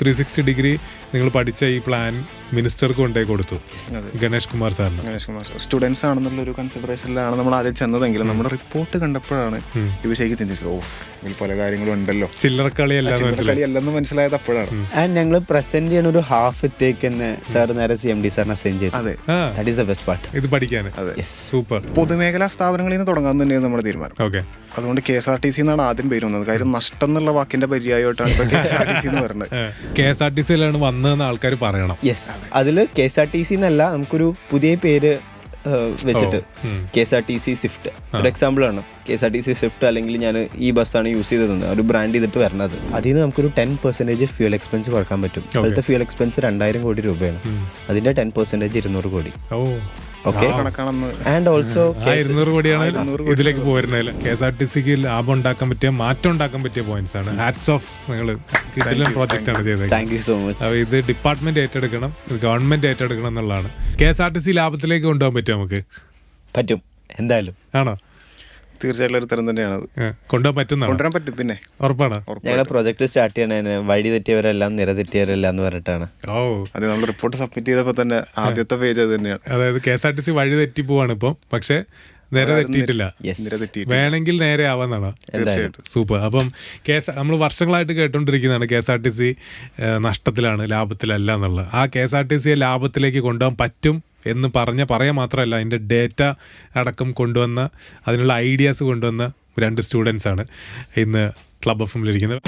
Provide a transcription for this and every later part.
360 degree നിങ്ങൾ പഠിച്ച ഈ പ്ലാൻ മിനിസ്റ്റർക്ക് കൊണ്ടുപോയി കൊടുത്തു, ഗണേഷ് കുമാർ സാറിന്. സ്റ്റുഡൻസ് ആണെന്നുള്ളൊരു കൺസിഡറേഷനിലാണ് നമ്മൾ ആദ്യം ചെന്നതെങ്കിലും നമ്മുടെ റിപ്പോർട്ട് കണ്ടപ്പോഴാണ് ഈ വിഷയക്ക് ചിന്തിച്ചത്, ഇതിൽ പല കാര്യങ്ങളും ഉണ്ടല്ലോ, ചില്ലറക്കളിയല്ലെന്ന് മനസ്സിലായത് അപ്പോഴാണ്. ആൻഡ് ഞങ്ങൾ പ്രസന്റ് ചെയ്യുന്ന ഒരു ഹാഫ് എത്തേക്ക് തന്നെ സാർ നേരെ CMD സാറിനെ അസൈൻ ചെയ്തു. അതെ, that is the best part. ഇത് പഠിക്കാൻ സൂപ്പർ. പൊതുമേഖലാ സ്ഥാപനങ്ങളിൽ നിന്ന് തുടങ്ങാൻ തന്നെയാണ് നമ്മുടെ തീരുമാനം. ഓക്കെ, അതുകൊണ്ട് KSRTC എന്നാണ് ആദ്യം പേര് വന്നത്. കാര്യം നഷ്ടം എന്നുള്ള വാക്കിന്റെ പര്യായമായിട്ടാണ് ഇപ്പൊ KSRTC എന്ന് പറയുന്നത്. KSRTCയിലാണ് വന്നതെന്ന് ആൾക്കാർ പറയണം. യെസ്, അതിൽ KSRTC എന്നല്ല, നമുക്കൊരു പുതിയ പേര് വെച്ചിട്ട് KSRTC സ്വിഫ്റ്റ് ഒരു എക്സാമ്പിൾ ആണ്. KSRTC സ്വിഫ്റ്റ് അല്ലെങ്കിൽ ഞാൻ ഈ ബസ്സാണ് യൂസ് ചെയ്തത്, ഒരു ബ്രാൻഡ് ചെയ്തിട്ട് വരണത്. അതിൽ നിന്ന് നമുക്കൊരു 10% ഫ്യൂൽ എക്സ്പെൻസ് കുറക്കാൻ പറ്റും. അതിലത്തെ ഫ്യൂൽ എക്സ്പെൻസ് 2000 കോടി രൂപയാണ്, അതിന്റെ 10% 200 കോടി. ഓക്കെ, ആൻഡ് ഓൾസോ 200 കോടിയാണ് ഇതിലേക്ക് പോരുന്നത്. KSRTCക്ക് ലാഭം ഉണ്ടാക്കാൻ പറ്റിയ, മാറ്റം ഉണ്ടാക്കാൻ പറ്റിയ പോയിന്റ്സ് ആണ്. ഹാറ്റ്സ് ഓഫ്, നിങ്ങൾ ഇതിലും പ്രോജക്റ്റ് ആണ് ചെയ്തത്. Thank you so much. അപ്പോൾ ഇത് ഡിപ്പാർട്ട്മെന്റ് ഏറ്റെടുക്കണം, ഗവൺമെന്റ് ഏറ്റെടുക്കണം എന്നുള്ളതാണ്. KSRTC ലാഭത്തിലേക്ക് കൊണ്ടുപോകാൻ പറ്റും, നമുക്ക് പറ്റും എന്തായാലും. ആണോ? തീർച്ചയായിട്ടും ഒരു തരം തന്നെയാണ്, കൊണ്ടുവരാൻ പറ്റും. പിന്നെ ഉറപ്പാണ്. ഞങ്ങളുടെ പ്രൊജക്ട് സ്റ്റാർട്ട് ചെയ്യണേ വഴി തെറ്റിയവരെല്ലാം നിര തെറ്റിയവരെല്ലാം എന്ന് പറഞ്ഞിട്ടാണ്. അത് നമ്മൾ റിപ്പോർട്ട് സബ്മിറ്റ് ചെയ്തപ്പോൾ തന്നെ ആദ്യത്തെ പേജ് അത് തന്നെയാണ്. അതായത് KSRTC വഴി തെറ്റി പോവാണ് ഇപ്പം, പക്ഷെ നേരെ തെറ്റിയിട്ടില്ല, വേണമെങ്കിൽ നേരെ ആവാന്നാണ്. സൂപ്പർ. അപ്പം നമ്മൾ വർഷങ്ങളായിട്ട് കേട്ടോണ്ടിരിക്കുന്നതാണ് KSRTC നഷ്ടത്തിലാണ്, ലാഭത്തിലല്ല എന്നുള്ളത്. ആ KSRTCയെ ലാഭത്തിലേക്ക് കൊണ്ടുപോകാൻ പറ്റും എന്ന് പറയാൻ മാത്രമല്ല, അതിൻ്റെ ഡേറ്റ അടക്കം കൊണ്ടുവന്ന, അതിനുള്ള ഐഡിയാസ് കൊണ്ടുവന്ന 2 സ്റ്റുഡൻസാണ് ഇന്ന് ക്ലബ് ഓഫ് എമ്മിലിരിക്കുന്നത്.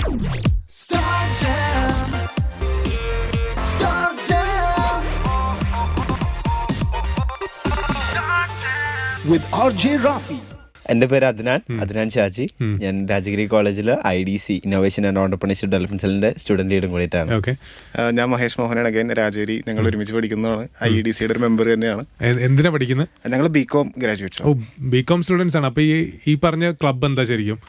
With RJ Rafi. എൻ്റെ പേര് അദ്നാൻ ഷാജി. ഞാൻ രാജഗിരി കോളേജിൽ IDC innovation and entrepreneurship development സെല്ലിന്റെ സ്റ്റുഡന്റ് ലീഡും കൂടിയിട്ടാണ്. ഞാൻ മഹേഷ് മോഹനാണ്, അഗൈൻ രാജഗിരി. ഞങ്ങൾ ഒരുമിച്ച് പഠിക്കുന്നതാണ്, IEDCയുടെ ഒരു മെമ്പർ തന്നെയാണ്. എന്തിനാ പഠിക്കുന്നത്? ഞങ്ങൾ BCom ഗ്രാജുവേറ്റ്സ്. BCom സ്റ്റുഡൻസ് ആണ്. അപ്പൊ ഈ പറഞ്ഞ ക്ലബ് എന്താ ശരിക്കും?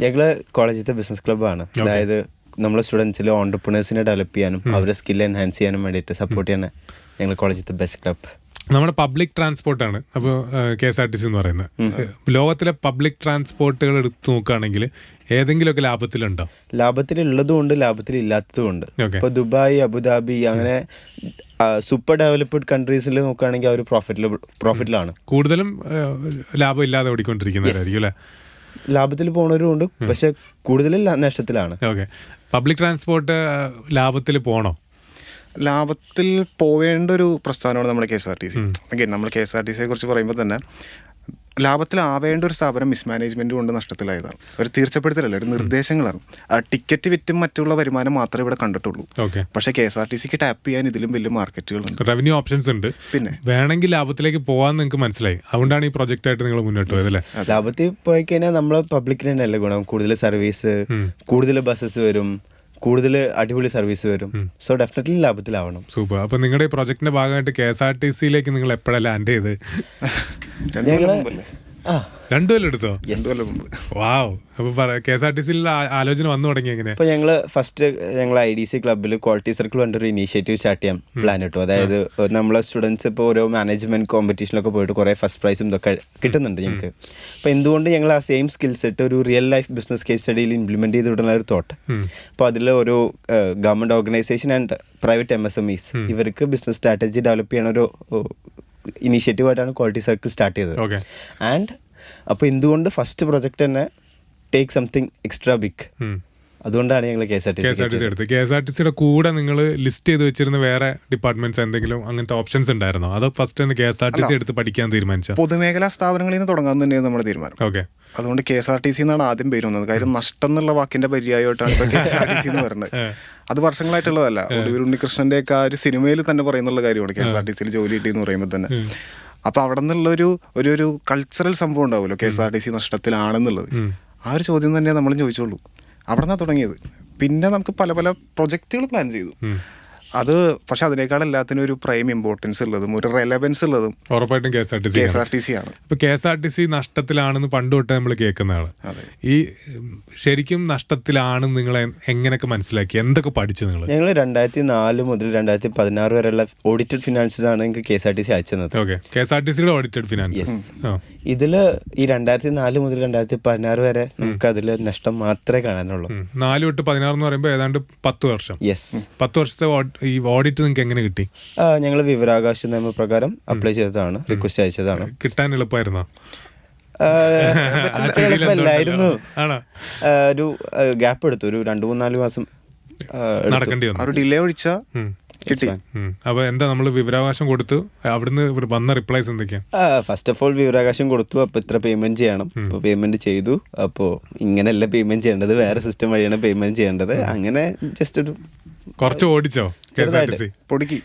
ഞങ്ങള് കോളേജിലത്തെ ബിസിനസ് ക്ലബ്ബാണ്. അതായത് നമ്മളെ സ്റ്റുഡൻസിൽ ഓണ്ടർപ്രണേഴ്സിനെ ഡെവലപ്പ് ചെയ്യാനും അവരുടെ സ്കിൽ എൻഹാൻസ് ചെയ്യാനും വേണ്ടിയിട്ട് സപ്പോർട്ട് ചെയ്യാൻ ഞങ്ങൾ കോളേജിലത്തെ ബെസ്റ്റ് ക്ലബ്. നമ്മുടെ പബ്ലിക് ട്രാൻസ്പോർട്ടാണ് അപ്പോൾ KSRTC എന്ന് പറയുന്നത്. ലോകത്തിലെ പബ്ലിക് ട്രാൻസ്പോർട്ടുകൾ എടുത്ത് നോക്കുകയാണെങ്കിൽ ഏതെങ്കിലുമൊക്കെ ലാഭത്തിലുണ്ടോ? ലാഭത്തിലുള്ളതുകൊണ്ട് ലാഭത്തിലില്ലാത്തതുകൊണ്ട്. ഇപ്പോൾ ദുബായ്, അബുദാബി അങ്ങനെ സൂപ്പർ ഡെവലപ്ഡ് കൺട്രീസിൽ നോക്കുകയാണെങ്കിൽ അവർ പ്രോഫിറ്റിലാണ്. കൂടുതലും ലാഭം ഇല്ലാതെ ഓടിക്കൊണ്ടിരിക്കുന്നവരായിരിക്കും അല്ലേ? ലാഭത്തിൽ പോകുന്നവരുമുണ്ട്, പക്ഷെ കൂടുതലും നഷ്ടത്തിലാണ്. ഓക്കെ, പബ്ലിക് ട്രാൻസ്പോർട്ട് ലാഭത്തിൽ പോകണോ? ലാഭത്തിൽ പോവേണ്ട ഒരു പ്രസ്ഥാനമാണ് നമ്മുടെ KSRTC. അഗൈൻ നമ്മൾ KSRTCയെ കുറിച്ച് പറയുമ്പോൾ തന്നെ ലാഭത്തിലാവേണ്ട ഒരു സ്ഥാപനം മിസ്മാനേജ്മെന്റ് കൊണ്ട് നഷ്ടത്തിലായതാണ്. ഒരു തീർച്ചപ്പെടുത്തലല്ല, ഒരു നിർദ്ദേശങ്ങളാണ്. ടിക്കറ്റ് വിറ്റും മറ്റുള്ള വരുമാനം മാത്രമേ ഇവിടെ കണ്ടിട്ടുള്ളൂ. പക്ഷേ KSRTCക്ക് ടാപ്പ് ചെയ്യാൻ ഇതിലും വലിയ മാർക്കറ്റുകളുണ്ട്, റവന്യൂ ഓപ്ഷൻസ് ഉണ്ട്. പിന്നെ വേണമെങ്കിൽ ലാഭത്തിലേക്ക് പോകാൻ നിങ്ങൾക്ക് മനസ്സിലായി. അതുകൊണ്ടാണ് ഈ പ്രൊജക്റ്റ് ആയിട്ട് നിങ്ങൾ മുന്നോട്ട് പോയത് അല്ലേ? ലാഭത്തിൽ പോയി കഴിഞ്ഞാൽ നമ്മളെ പബ്ലിക്കിന് തന്നെയല്ലേ ഗുണം. കൂടുതൽ സർവീസ്, കൂടുതൽ ബസ്സസ് വരും, കൂടുതൽ അടിപൊളി സർവീസ് വരും. സോ ഡെഫിനറ്റ്ലി ലാഭത്തിലാവണം. സൂപ്പർ. അപ്പോൾ നിങ്ങളുടെ ഈ പ്രോജക്റ്റിന്റെ ഭാഗമായിട്ട് KSRTCയിലേക്ക് നിങ്ങൾ എപ്പോഴാണ് ലാൻഡ് ചെയ്ത്? ഞങ്ങള് 2 കൊല്ലം എടുത്തോ? വാവ്. അപ്പോൾ KSRTCയിൽ ആലോചന വന്നു തുടങ്ങി എങ്ങനെ? ഇപ്പോൾ ഞങ്ങൾ ഫസ്റ്റ് ഞങ്ങൾ IDC ക്ലബ്ബിൽ ക്വാളിറ്റി സർക്കിൾ കൊണ്ടൊരു ഇനീഷ്യേറ്റീവ് സ്റ്റാർട്ട് ചെയ്യാൻ പ്ലാൻ ഇട്ടു. അതായത് നമ്മളെ സ്റ്റുഡൻസ് ഇപ്പോൾ ഓരോ മാനേജ്മെന്റ് കോമ്പറ്റീഷനിലൊക്കെ പോയിട്ട് കുറേ ഫസ്റ്റ് പ്രൈസും ഇതൊക്കെ കിട്ടുന്നുണ്ട് ഞങ്ങൾക്ക്. അപ്പോൾ എന്തുകൊണ്ട് ഞങ്ങൾ ആ സെയിം സ്കിൽ സെറ്റ് ഒരു റിയൽ ലൈഫ് ബിസിനസ് കേസ് സ്റ്റഡിയിൽ ഇംപ്ലിമെന്റ് ചെയ്തിട്ടുള്ള ഒരു തോട്ട്. അപ്പോൾ അതിൽ ഒരു government organisation and private MSMEs ഇവർക്ക് ബിസിനസ് സ്ട്രാറ്റജി ഡെവലപ്പ് ചെയ്യണ ഒരു ഇനീഷ്യേറ്റീവായിട്ടാണ് ക്വാളിറ്റി സർക്കിൾ സ്റ്റാർട്ട് ചെയ്തത്. ആൻഡ് അപ്പോൾ എന്തുകൊണ്ട് ഫസ്റ്റ് പ്രൊജക്ട് തന്നെ ടേക്ക് സംതിങ് എക്സ്ട്രാ ബിഗ്, അതുകൊണ്ടാണ് ഞങ്ങൾ KSRTC എടുത്തത്. KSRTCയുടെ കൂടെ നിങ്ങൾ ലിസ്റ്റ് ചെയ്ത് വെച്ചിരുന്ന വേറെ ഡിപ്പാർട്ട്മെന്റ്സ് എന്തെങ്കിലും അങ്ങനത്തെ ഓപ്ഷൻസ് ഉണ്ടായിരുന്നോ? അതോ ഫസ്റ്റ് തന്നെ KSRTC എടുത്ത് പഠിക്കാൻ തീരുമാനിച്ച? പൊതുമേഖലാ സ്ഥാപനങ്ങളിൽ നിന്ന് തുടങ്ങാൻ തന്നെയാണ് നമ്മുടെ തീരുമാനം. ഓക്കെ, അതുകൊണ്ട് KSRTC എന്നാണ് ആദ്യം പേര് വന്നത്. കാര്യം നഷ്ടം എന്നുള്ള വാക്കിന്റെ പര്യായമായിട്ടാണ് ഇപ്പൊ KSRTC എന്ന് പറയുന്നത്. അത് വർഷങ്ങളായിട്ടുള്ളതല്ല. ഒടുവിൽ ഉണ്ണികൃഷ്ണന്റെ ഒക്കെ ആ ഒരു സിനിമയിൽ തന്നെ പറയുന്നുള്ള കാര്യമാണ് KSRTCയിൽ ജോലി കിട്ടിയെന്ന് പറയുമ്പോൾ തന്നെ. അപ്പൊ അവിടെ നിന്നുള്ള ഒരു കൾച്ചറൽ സംഭവം ഉണ്ടാവുമല്ലോ, KSRTC നഷ്ടത്തിലാണെന്നുള്ളത്. ആ ഒരു ചോദ്യം തന്നെ നമ്മൾ ചോദിച്ചോളൂ. അവിടെ നിന്നാണ് തുടങ്ങിയത്. പിന്നെ നമുക്ക് പല പല പ്രൊജക്റ്റുകൾ പ്ലാൻ ചെയ്തു. അത് പക്ഷെ അതിനേക്കാൾ എല്ലാത്തിനും ഒരു പ്രൈം ഇമ്പോർട്ടൻസ് ഉള്ളതും ഒരു റെലവൻസ് ഉള്ളതും ഉറപ്പായിട്ടും KSRTC ആണ്. ഇപ്പൊ KSRTC നഷ്ടത്തിലാണെന്ന് പണ്ട് തൊട്ട് നമ്മൾ കേൾക്കുന്നതാണ്. ഈ ശരിക്കും നഷ്ടത്തിലാണെന്ന് നിങ്ങൾ എങ്ങനെയൊക്കെ മനസ്സിലാക്കി, എന്തൊക്കെ പഠിച്ചു നിങ്ങൾ? ഞങ്ങൾ 2004 മുതൽ 2016 വരെയുള്ള ഓഡിറ്റഡ് ഫിനാൻസസ് ആണ് എനിക്ക് KSRTC അയച്ചത്. ഓക്കെ, KSRTCയുടെ ഓഡിറ്റഡ് ഫിനാൻസസ്. ഇതില് ഈ 2004 മുതൽ 2016 വരെ നമുക്ക് അതിൽ നഷ്ടം മാത്രമേ കാണാനുള്ളൂ. 4 തൊട്ട് 16 എന്ന് പറയുമ്പോൾ ഏതാണ്ട് 10 വർഷം. 10 വർഷത്തെ ഈ ഓഡിറ്റ് നിങ്ങൾക്ക് എങ്ങനെ കിട്ടി? ഞങ്ങൾ വിവരാവകാശ നിയമപ്രകാരം അപ്ലൈ ചെയ്തതാണ്, റിക്വസ്റ്റ് അയച്ചതാണ്. കിട്ടാൻ എളുപ്പമായിരുന്നോ? എളുപ്പമല്ലായിരുന്നു. ഒരു ഗ്യാപ്പ് എടുത്തു, ഒരു 2-3-4 മാസം നടക്കേണ്ടി വന്നു. ഡിലേ ഒഴിച്ച കിട്ടി. അപ്പൊ എന്താ നമ്മൾ വിവരാവകാശം കൊടുത്തു, അവിടുന്ന് വന്ന റിപ്ലൈസ് എന്തൊക്കെയാ? ഫസ്റ്റ് ഓഫ് ഓൾ വിവരാവകാശം കൊടുത്തു, അപ്പൊ ഇത്ര പേയ്മെന്റ് ചെയ്യണം. അപ്പൊ പേയ്മെന്റ് ചെയ്തു. അപ്പോൾ ഇങ്ങനെയല്ല പേയ്മെന്റ് ചെയ്യേണ്ടത്, വേറെ സിസ്റ്റം വഴിയാണ് പേയ്മെന്റ് ചെയ്യേണ്ടത്. അങ്ങനെ ജസ്റ്റ് ഒരു കുറച്ച് ഓടിച്ചോ KSRTC? പൊടുക്കി.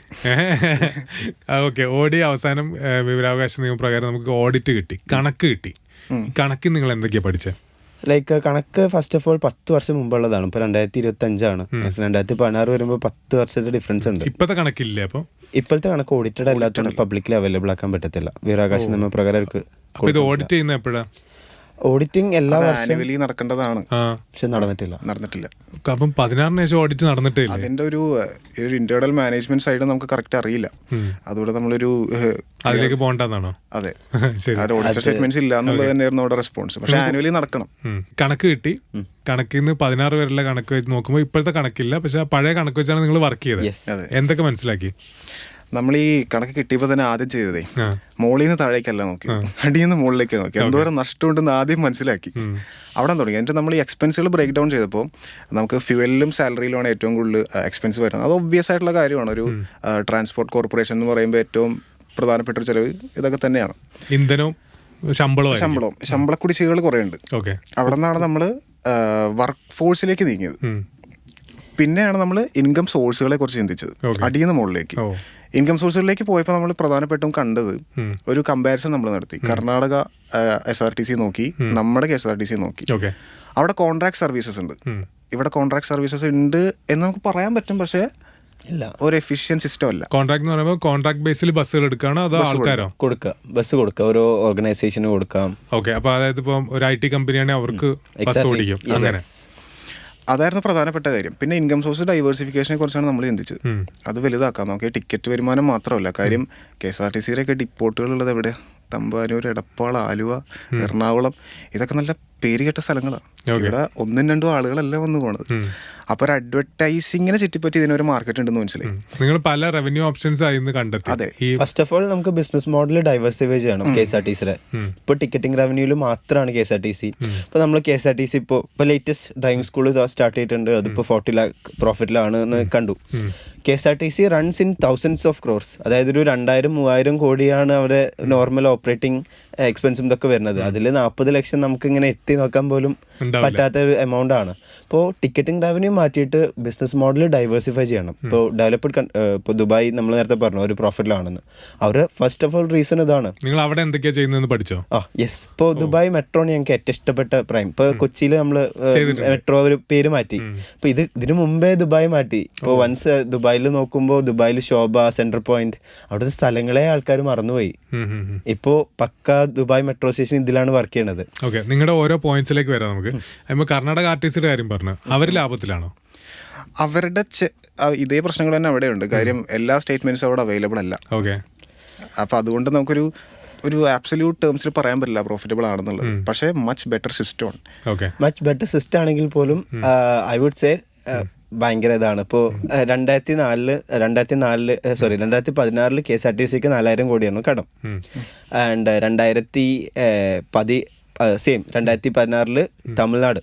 ഓക്കെ, ഓടി അവസാനം വിവരാവകാശ നിയമപ്രകാരം നമുക്ക് ഓഡിറ്റ് കിട്ടി, കണക്ക് കിട്ടി. കണക്കിൽ നിങ്ങൾ എന്തൊക്കെയാ പഠിച്ചത്? ലൈക്ക് കണക്ക് ഫസ്റ്റ് ഓഫ് ഓൾ 10 വർഷം മുമ്പുള്ളതാണ്. ഇപ്പോൾ 2025 2016 വരുമ്പോൾ 10 വർഷത്തെ ഡിഫറൻസ് ഉണ്ട്. ഇപ്പോഴത്തെ കണക്കില്ലേ? അപ്പോൾ ഇപ്പോഴത്തെ കണക്ക് ഓഡിറ്റഡ് അല്ലാത്തതുകൊണ്ട് പബ്ലിക്കിൽ അവൈലബിൾ ആക്കാൻ പറ്റത്തില്ല. വിവരാവകാശ നിയമപ്രകാരം ഇത് ഓഡിറ്റ് ചെയ്യുന്ന എപ്പോഴാണ്? ഓഡിറ്റിംഗ് എല്ലാ വർഷവും നടക്കേണ്ടതാണ്, പക്ഷെ നടന്നിട്ടില്ല. അപ്പം 16 ശേഷം ഓഡിറ്റ് നടന്നിട്ടില്ല. അതിന്റെ ഒരു ഇന്റേണൽ മാനേജ്മെന്റ് സൈഡ് നമുക്ക് കറക്റ്റ് അറിയില്ല. അതുകൊണ്ട് നമ്മളൊരു അതിലേക്ക് പോകണ്ടെന്നാണോ? അതെ, ഓഡിറ്റ് സ്റ്റേറ്റ്മെന്റ്സ് ഇല്ല എന്നുള്ളത് തന്നെയായിരുന്നു അവിടെ റെസ്പോൺസ്. പക്ഷെ ആനുവലി നടക്കണം. കണക്ക് കിട്ടി. കണക്കിൽ നിന്ന് 16 വരെയുള്ള കണക്ക് വെച്ച് നോക്കുമ്പോൾ ഇപ്പോഴത്തെ കണക്കില്ല, പക്ഷെ ആ പഴയ കണക്ക് വെച്ചാണ് നിങ്ങൾ വർക്ക് ചെയ്തത്. എന്തൊക്കെ മനസ്സിലാക്കി? നമ്മൾ ഈ കണക്ക് കിട്ടിയപ്പോൾ തന്നെ ആദ്യം ചെയ്തതേ മോളിൽ നിന്ന് താഴേക്കല്ല നോക്കി, അടിയിൽ നിന്ന് മുകളിലേക്ക് നോക്കി, എന്തോരം നഷ്ടമുണ്ടെന്ന് ആദ്യം മനസ്സിലാക്കി. അവിടെ തുടങ്ങി. എന്നിട്ട് നമ്മൾ ഈ എക്സ്പെൻസുകൾ ബ്രേക്ക് ഡൗൺ ചെയ്തപ്പോൾ നമുക്ക് ഫ്യൂവലിലും സാലറിയിലുമാണ് ഏറ്റവും കൂടുതൽ എക്സ്പെൻസ് വരുന്നത്. അത് ഒബ്വിയസ് ആയിട്ടുള്ള കാര്യമാണ്. ഒരു ട്രാൻസ്പോർട്ട് കോർപ്പറേഷൻ എന്ന് പറയുമ്പോൾ ഏറ്റവും പ്രധാനപ്പെട്ട ഒരു ചിലവ് ഇതൊക്കെ തന്നെയാണ്. ഇന്ധനവും ശമ്പളക്കുടിശ്ശികകൾ കുറേ ഉണ്ട്. അവിടെ നിന്നാണ് നമ്മൾ വർക്ക് ഫോഴ്സിലേക്ക് നീങ്ങിയത്. പിന്നെയാണ് നമ്മൾ ഇൻകം സോഴ്സുകളെ കുറിച്ച് ചിന്തിച്ചത്, അടിയിൽ നിന്ന് മുകളിലേക്ക്. ഇൻകം സോഴ്സുകളിലേക്ക് പോയപ്പോൾ നമ്മൾ പ്രധാനപ്പെട്ടും കണ്ടത് ഒരു കമ്പാരിസൺ നമ്മൾ നടത്തി. കർണാടക SRTC നോക്കി, നമ്മുടെ KSRTC നോക്കി. അവിടെ കോൺട്രാക്ട് സർവീസസ് ഉണ്ട്, ഇവിടെ കോൺട്രാക്ട് സർവീസസ് ഉണ്ട് എന്ന് നമുക്ക് പറയാൻ പറ്റും, പക്ഷേ ഒരു എഫിഷ്യന്റ് സിസ്റ്റം അല്ല. കോൺട്രാക്ട് എന്ന് പറയുമ്പോൾ കോൺട്രാക്ട് ബേസിൽ ബസ്സുകൾ എടുക്കുകയാണോ അതോ ആൾക്കാരോ? ബസ് കൊടുക്കുക, ഓരോ ഓർഗനൈസേഷന് കൊടുക്കാം. ഓക്കെ, അപ്പോൾ അതായത് ഇപ്പം ഒരു IT കമ്പനിയാണെങ്കിൽ അവർക്ക് ബസ് ഓടിക്കും. അങ്ങനെ അതായിരുന്നു പ്രധാനപ്പെട്ട കാര്യം. പിന്നെ ഇൻകം സോഴ്സ് ഡൈവേഴ്സിഫിക്കേഷനെ കുറിച്ചാണ് നമ്മൾ ചിന്തിച്ചത്. അത് വലുതാക്കാം നോക്കി. ടിക്കറ്റ് വരുമാനം മാത്രമല്ല കാര്യം, KSRTCയിലൊക്കെ ഡിപ്പോട്ടുകൾ ഉള്ളത് എവിടെയാ? തമ്പാനൂർ, എടപ്പാൾ, ആലുവ, എറണാകുളം, ഇതൊക്കെ നല്ല പേരുകെട്ട സ്ഥലങ്ങളാണ്. ഇവിടെ 1-2 ആളുകളല്ല വന്നു പോണത്. അപ്പൊ ഒരു അഡ്വർടൈസിങ്ങിനെ ചുറ്റിപ്പറ്റി ഇതിനൊരു മാർക്കറ്റ് ഉണ്ടെന്ന് മനസ്സിലായി. നിങ്ങൾ പല റവന്യൂ ഓപ്ഷൻസ് ആയിരുന്നു കണ്ടെത്തി. അതെ, ഫസ്റ്റ് ഓഫ് ഓൾ നമുക്ക് ബിസിനസ് മോഡൽ ഡൈവേഴ്സിഫൈ ചെയ്യണം. KSRTCയിലെ ഇപ്പോൾ ടിക്കറ്റിംഗ് റവന്യൂല് മാത്രമാണ് KSRTC. ഇപ്പോൾ നമ്മൾ KSRTC ഇപ്പോൾ ലേറ്റസ്റ്റ് ഡ്രൈവിംഗ് സ്കൂൾ സ്റ്റാർട്ട് ചെയ്തിട്ടുണ്ട്. അതിപ്പോൾ 40 lakh പ്രോഫിറ്റിലാണ് എന്ന് കണ്ടു. KSRTC runs in thousands of crores, അതായത് ഒരു 2000-3000 കോടിയാണ് അവരെ നോർമൽ ഓപ്പറേറ്റിംഗ് എക്സ്പെൻസും ഇതൊക്കെ വരുന്നത്. അതിൽ 40 ലക്ഷം നമുക്ക് ഇങ്ങനെ എത്തി നോക്കാൻ പോലും പറ്റാത്ത ഒരു എമൗണ്ട് ആണ്. അപ്പോൾ ടിക്കറ്റിംഗ് റവന്യൂ മാറ്റിയിട്ട് ബിസിനസ് മോഡൽ ഡൈവേഴ്സിഫൈ ചെയ്യണം. ഇപ്പോൾ ഡെവലപ്ഡ് ഇപ്പോൾ ദുബായ് നമ്മൾ നേരത്തെ പറഞ്ഞു ഒരു പ്രോഫിറ്റിലാണെന്ന്. അവർ ഫസ്റ്റ് ഓഫ് ഓൾ റീസൺ ഇതാണ്. നിങ്ങൾ അവിടെ എന്തൊക്കെയാ ചെയ്യുന്നതെന്ന് പഠിച്ചോ? യെസ്. ഇപ്പോൾ ദുബായ് മെട്രോ ഞങ്ങൾക്ക് ഏറ്റവും ഇഷ്ടപ്പെട്ട പ്രൈം. ഇപ്പോൾ കൊച്ചിയിൽ നമ്മൾ മെട്രോ ഒരു പേര് മാറ്റി. ഇപ്പോൾ ഇതിനു മുമ്പേ ദുബായ് മാറ്റി. ഇപ്പോൾ വൺസ് ദുബായിൽ നോക്കുമ്പോൾ ദുബായിൽ ശോഭ, സെൻട്രൽ പോയിന്റ്, അവിടുത്തെ സ്ഥലങ്ങളെ ആൾക്കാർ മറന്നുപോയി. ഇപ്പോൾ പക്ക ദുബായ് മെട്രോ സ്റ്റേഷൻ ഇതിലാണ് വർക്ക് ചെയ്യണത്. ഓക്കെ, നിങ്ങളുടെ ഓരോ പോയിന്റ്സിലേക്ക് വരാം നമുക്ക്. കർണാടക ആർട്ടിസ്റ്റിന്റെ കാര്യം പറഞ്ഞു, അവർ ലാഭത്തിലാണോ? അവരുടെ ഇതേ പ്രശ്നങ്ങൾ തന്നെ അവിടെയുണ്ട്. കാര്യം എല്ലാ സ്റ്റേറ്റ്മെന്റ്സും അവിടെ അവൈലബിൾ അല്ല. ഓക്കെ, അപ്പൊ അതുകൊണ്ട് നമുക്കൊരു ആബ്സല്യൂട്ട് ടേംസിൽ പറയാൻ പറ്റില്ല പ്രോഫിറ്റബിൾ ആണെന്നുള്ളത്. പക്ഷേ മച്ച് ബെറ്റർ സിസ്റ്റം ആണ്. ഓക്കെ, മച്ച് ബെറ്റർ സിസ്റ്റം ആണെങ്കിൽ പോലും ഐ വുഡ് സേ ഭയങ്കര ഇതാണ്. ഇപ്പോൾ 2016 KSRTCക്ക് 4000 കോടിയാണ് കടം. ആൻഡ് 2016 തമിഴ്നാട്,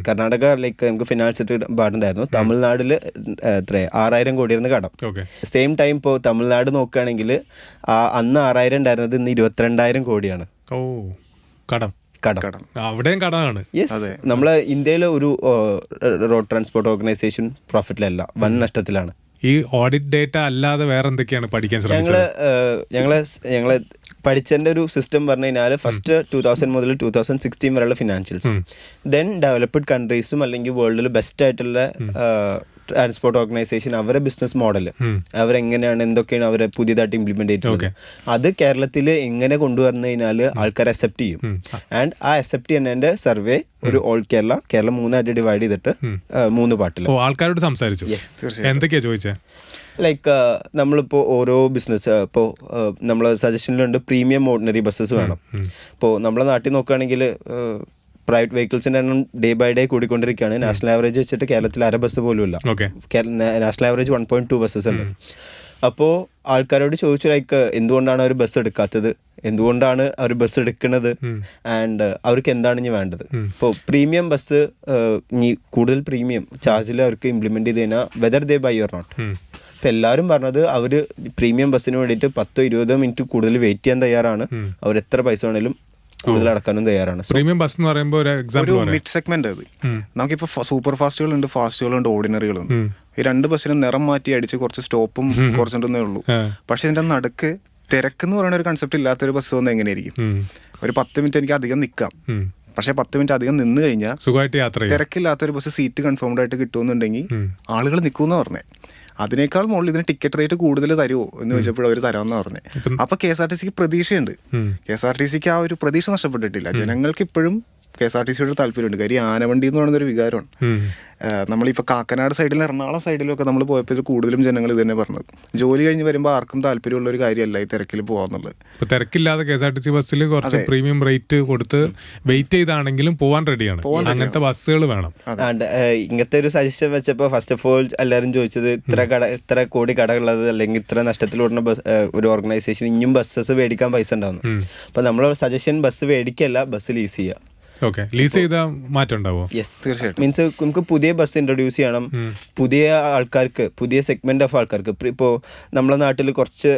കർണാടക ലൈക്ക് നമുക്ക് ഫിനാൻഷ്യൽ പാടുണ്ടായിരുന്നു. തമിഴ്നാട്ടിൽ എത്ര 6000 കോടിയായിരുന്നു കടം. സെയിം ടൈം ഇപ്പോൾ തമിഴ്നാട് നോക്കുകയാണെങ്കിൽ അന്ന് 6000 ഉണ്ടായിരുന്നത് ഇന്ന് 22,000 കോടിയാണ് കടം. അവിടെയും കടമാണ്. യെസ്, നമ്മളെ ഇന്ത്യയിലെ ഒരു റോഡ് ട്രാൻസ്പോർട്ട് ഓർഗനൈസേഷൻ പ്രോഫിറ്റിലല്ല, വൻ നഷ്ടത്തിലാണ്. ഈ ഓഡിറ്റ് ഡേറ്റ അല്ലാതെ വേറെ എന്തൊക്കെയാണ് പഠിക്കാൻ ശ്രമിച്ചത്? ഞങ്ങളെ പഠിച്ചതിൻ്റെ ഒരു സിസ്റ്റം പറഞ്ഞു കഴിഞ്ഞാൽ ഫസ്റ്റ് 2000 മുതൽ 2016 വരെയുള്ള ഫിനാൻഷ്യൽസ്, ദെൻ ഡെവലപ്ഡ് കൺട്രീസും അല്ലെങ്കിൽ വേൾഡിൽ ബെസ്റ്റ് ആയിട്ടുള്ള ട്രാൻസ്പോർട്ട് ഓർഗനൈസേഷൻ അവരെ ബിസിനസ് മോഡൽ അവരെങ്ങനെയാണ് എന്തൊക്കെയാണ് അവരെ പുതിയതായിട്ട് ഇംപ്ലിമെന്റ് ചെയ്തിട്ടുള്ളത് അത് കേരളത്തിൽ എങ്ങനെ കൊണ്ടുവന്നു കഴിഞ്ഞാൽ ആൾക്കാർ അക്സെപ്റ്റ് ചെയ്യും. ആൻഡ് ആ അക്സെപ്റ്റ് ചെയ്യുന്നതിന്റെ സർവേ ഒരു ഓൾ കേരള 3 ഡിവൈഡ് ചെയ്തിട്ട് 3 പാർട്ടിൽ ആൾക്കാരോട് സംസാരിച്ചു. എന്തൊക്കെയാ ചോദിച്ചത്? ലൈക്ക് നമ്മളിപ്പോൾ ഓരോ ബിസിനസ് ഇപ്പോൾ നമ്മൾ സജഷനിലുണ്ട് പ്രീമിയം ഓർഡിനറി ബസ്സസ് വേണം. ഇപ്പോൾ നമ്മളെ നാട്ടിൽ നോക്കുകയാണെങ്കിൽ പ്രൈവറ്റ് വെഹിക്കിൾസിൻ്റെ എണ്ണം ഡേ ബൈ ഡേ കൂടിക്കൊണ്ടിരിക്കുകയാണ്. നാഷണൽ ആവറേജ് വെച്ചിട്ട് കേരളത്തിൽ 1/2 ബസ് പോലും ഇല്ല. നാഷണൽ ആവറേജ് 1.2 ബസ്സസ് ഉണ്ട്. അപ്പോൾ ആൾക്കാരോട് ചോദിച്ചു ലൈക്ക് എന്തുകൊണ്ടാണ് അവർ ബസ് എടുക്കാത്തത്, എന്തുകൊണ്ടാണ് അവർ ബസ് എടുക്കുന്നത്, ആൻഡ് അവർക്ക് എന്താണ് ഇനി വേണ്ടത്. ഇപ്പോൾ പ്രീമിയം ബസ് ഇനി കൂടുതൽ പ്രീമിയം ചാർജിൽ അവർക്ക് ഇംപ്ലിമെന്റ് ചെയ്ത് കഴിഞ്ഞാൽ whether they buy or not. ഇപ്പം എല്ലാവരും പറഞ്ഞത് അവർ പ്രീമിയം ബസ്സിന് വേണ്ടിയിട്ട് 10-20 മിനിറ്റ് കൂടുതൽ വെയിറ്റ് ചെയ്യാൻ തയ്യാറാണ്. അവർ എത്ര പൈസ വേണേലും കൂടുതൽ അടക്കാനും തയ്യാറാണ്. പ്രീമിയം ബസ് എന്ന് പറയുമ്പോൾ ഒരു മിഡ് സെഗ്മെന്റ് അത് നമുക്കിപ്പോൾ സൂപ്പർ ഫാസ്റ്റുകളുണ്ട്, ഫാസ്റ്റുകളുണ്ട്, ഓർഡിനറികളുണ്ട്. ഈ 2 ബസ്സിനും നിറം മാറ്റി അടിച്ച് കുറച്ച് സ്റ്റോപ്പും കുറച്ചിട്ടുണ്ടേ ഉള്ളൂ. പക്ഷെ ഇതിന്റെ നടുക്ക് തിരക്ക് എന്ന് പറയുന്ന ഒരു കൺസെപ്റ്റ് ഇല്ലാത്തൊരു ബസ് വന്ന് എങ്ങനെയായിരിക്കും? ഒരു 10 മിനിറ്റ് എനിക്ക് അധികം നിൽക്കാം, പക്ഷെ 10 മിനിറ്റ് അധികം നിന്ന് കഴിഞ്ഞാൽ സുഖമായിട്ട് യാത്ര തിരക്കില്ലാത്തൊരു ബസ് സീറ്റ് കൺഫേംഡ് ആയിട്ട് കിട്ടുമെന്നുണ്ടെങ്കിൽ ആളുകൾ നിൽക്കുമെന്ന് പറഞ്ഞേ. അതിനേക്കാൾ മുകളിൽ ഇതിന് ടിക്കറ്റ് റേറ്റ് കൂടുതൽ തരുമോ എന്ന് ചോദിച്ചപ്പോൾ അവർ തരാമെന്ന് പറഞ്ഞേ. അപ്പൊ KSRTCക്ക് പ്രതീക്ഷയുണ്ട്. KSRTCക്ക് ആ ഒരു പ്രതീക്ഷ നഷ്ടപ്പെട്ടിട്ടില്ല. ജനങ്ങൾക്ക് ഇപ്പോഴും KSRTCയോട് താല്പര്യമുണ്ട്. കാര്യം ആനവണ്ടി എന്ന് പറയുന്നൊരു വികാരമാണ്. നമ്മളിപ്പോൾ കാക്കനാട് സൈഡിലും എറണാകുളം സൈഡിലും ഒക്കെ നമ്മൾ പോയപ്പോൾ കൂടുതലും ജനങ്ങൾ ഇത് തന്നെ പറഞ്ഞത്. ജോലി കഴിഞ്ഞ് വരുമ്പോൾ ആർക്കും താല്പര്യമുള്ള ഒരു കാര്യമല്ല ഈ തിരക്കിൽ പോകാന്നുള്ളത്. ഇപ്പൊ തിരക്കില്ലാതെ KSRTC ബസ്സിൽ കുറച്ച് പ്രീമിയം റേറ്റ് കൊടുത്ത് വെയിറ്റ് ചെയ്താണെങ്കിലും പോകാൻ റെഡിയാണ്. അങ്ങനത്തെ ബസ്സുകൾ വേണം. ഇങ്ങനത്തെ ഒരു സജഷൻ വെച്ചപ്പോൾ ഫസ്റ്റ് ഓഫ് ഓൾ എല്ലാവരും ചോദിച്ചത് ഇത്ര കോടി കടകളുള്ളത് അല്ലെങ്കിൽ ഇത്ര നഷ്ടത്തിലോടുന്ന ഒരു ഓർഗനൈസേഷൻ ഇനിയും ബസ്സസ് മേടിക്കാൻ പൈസ ഉണ്ടാവുന്നു. അപ്പൊ നമ്മളെ സജഷൻ ബസ് മേടിക്കല്ല, ബസ് ലീസ് ചെയ്യുക. ലീസ് ചെയ്താൽ മാറ്റം ഉണ്ടാവോ? യെസ്, തീർച്ചയായിട്ടും. മീൻസ് നമുക്ക് പുതിയ ബസ് ഇൻട്രൊഡ്യൂസ് ചെയ്യണം, പുതിയ ആൾക്കാർക്ക്, പുതിയ സെഗ്മെന്റ് ഓഫ് ആൾക്കാർക്ക്. ഇപ്പോൾ നമ്മുടെ നാട്ടിൽ കുറച്ച്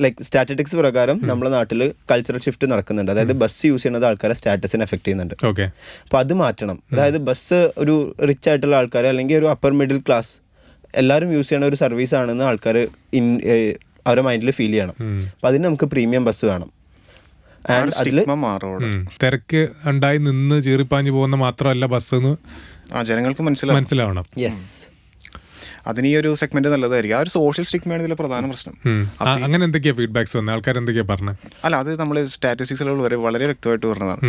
ലൈക്ക് സ്റ്റാറ്റിസ്റ്റിക്സ് പ്രകാരം നമ്മുടെ നാട്ടിൽ കൾച്ചറൽ ഷിഫ്റ്റ് നടക്കുന്നുണ്ട്. അതായത് ബസ് യൂസ് ചെയ്യുന്നത് ആൾക്കാരെ സ്റ്റാറ്റസിനെ എഫക്ട് ചെയ്യുന്നുണ്ട്. അപ്പോൾ അത് മാറ്റണം. അതായത് ബസ് ഒരു റിച്ച് ആയിട്ടുള്ള ആൾക്കാർ അല്ലെങ്കിൽ ഒരു അപ്പർ മിഡിൽ ക്ലാസ് എല്ലാവരും യൂസ് ചെയ്യുന്ന ഒരു സർവീസ് ആണെന്ന് ആൾക്കാർ അവരുടെ മൈൻഡിൽ ഫീൽ ചെയ്യണം. അപ്പോൾ അതിന് നമുക്ക് പ്രീമിയം ബസ് വേണം. തിരക്ക് ഉണ്ടായി നിന്ന് ചീറിപ്പാഞ്ഞു പോകുന്ന മാത്രമല്ല ബസ് ജനങ്ങൾക്ക് മനസ്സിലാവണം. അതിന് ഈ ഒരു സെഗ്മെന്റ് നല്ലതായിരിക്കും. ആ ഒരു സോഷ്യൽ സ്റ്റിഗ്മയാണ് ഇതിലെ പ്രധാന പ്രശ്നം. അങ്ങനെ എന്തൊക്കെയാ ഫീഡ്ബാക്സ് വന്നത്? ആൾക്കാർ എന്തൊക്കെയാ പറഞ്ഞത്? അല്ല, അത് നമ്മൾ സ്റ്റാറ്റിസ്റ്റിക്സിൽ വളരെ വ്യക്തമായിട്ട് പറഞ്ഞതാണ്.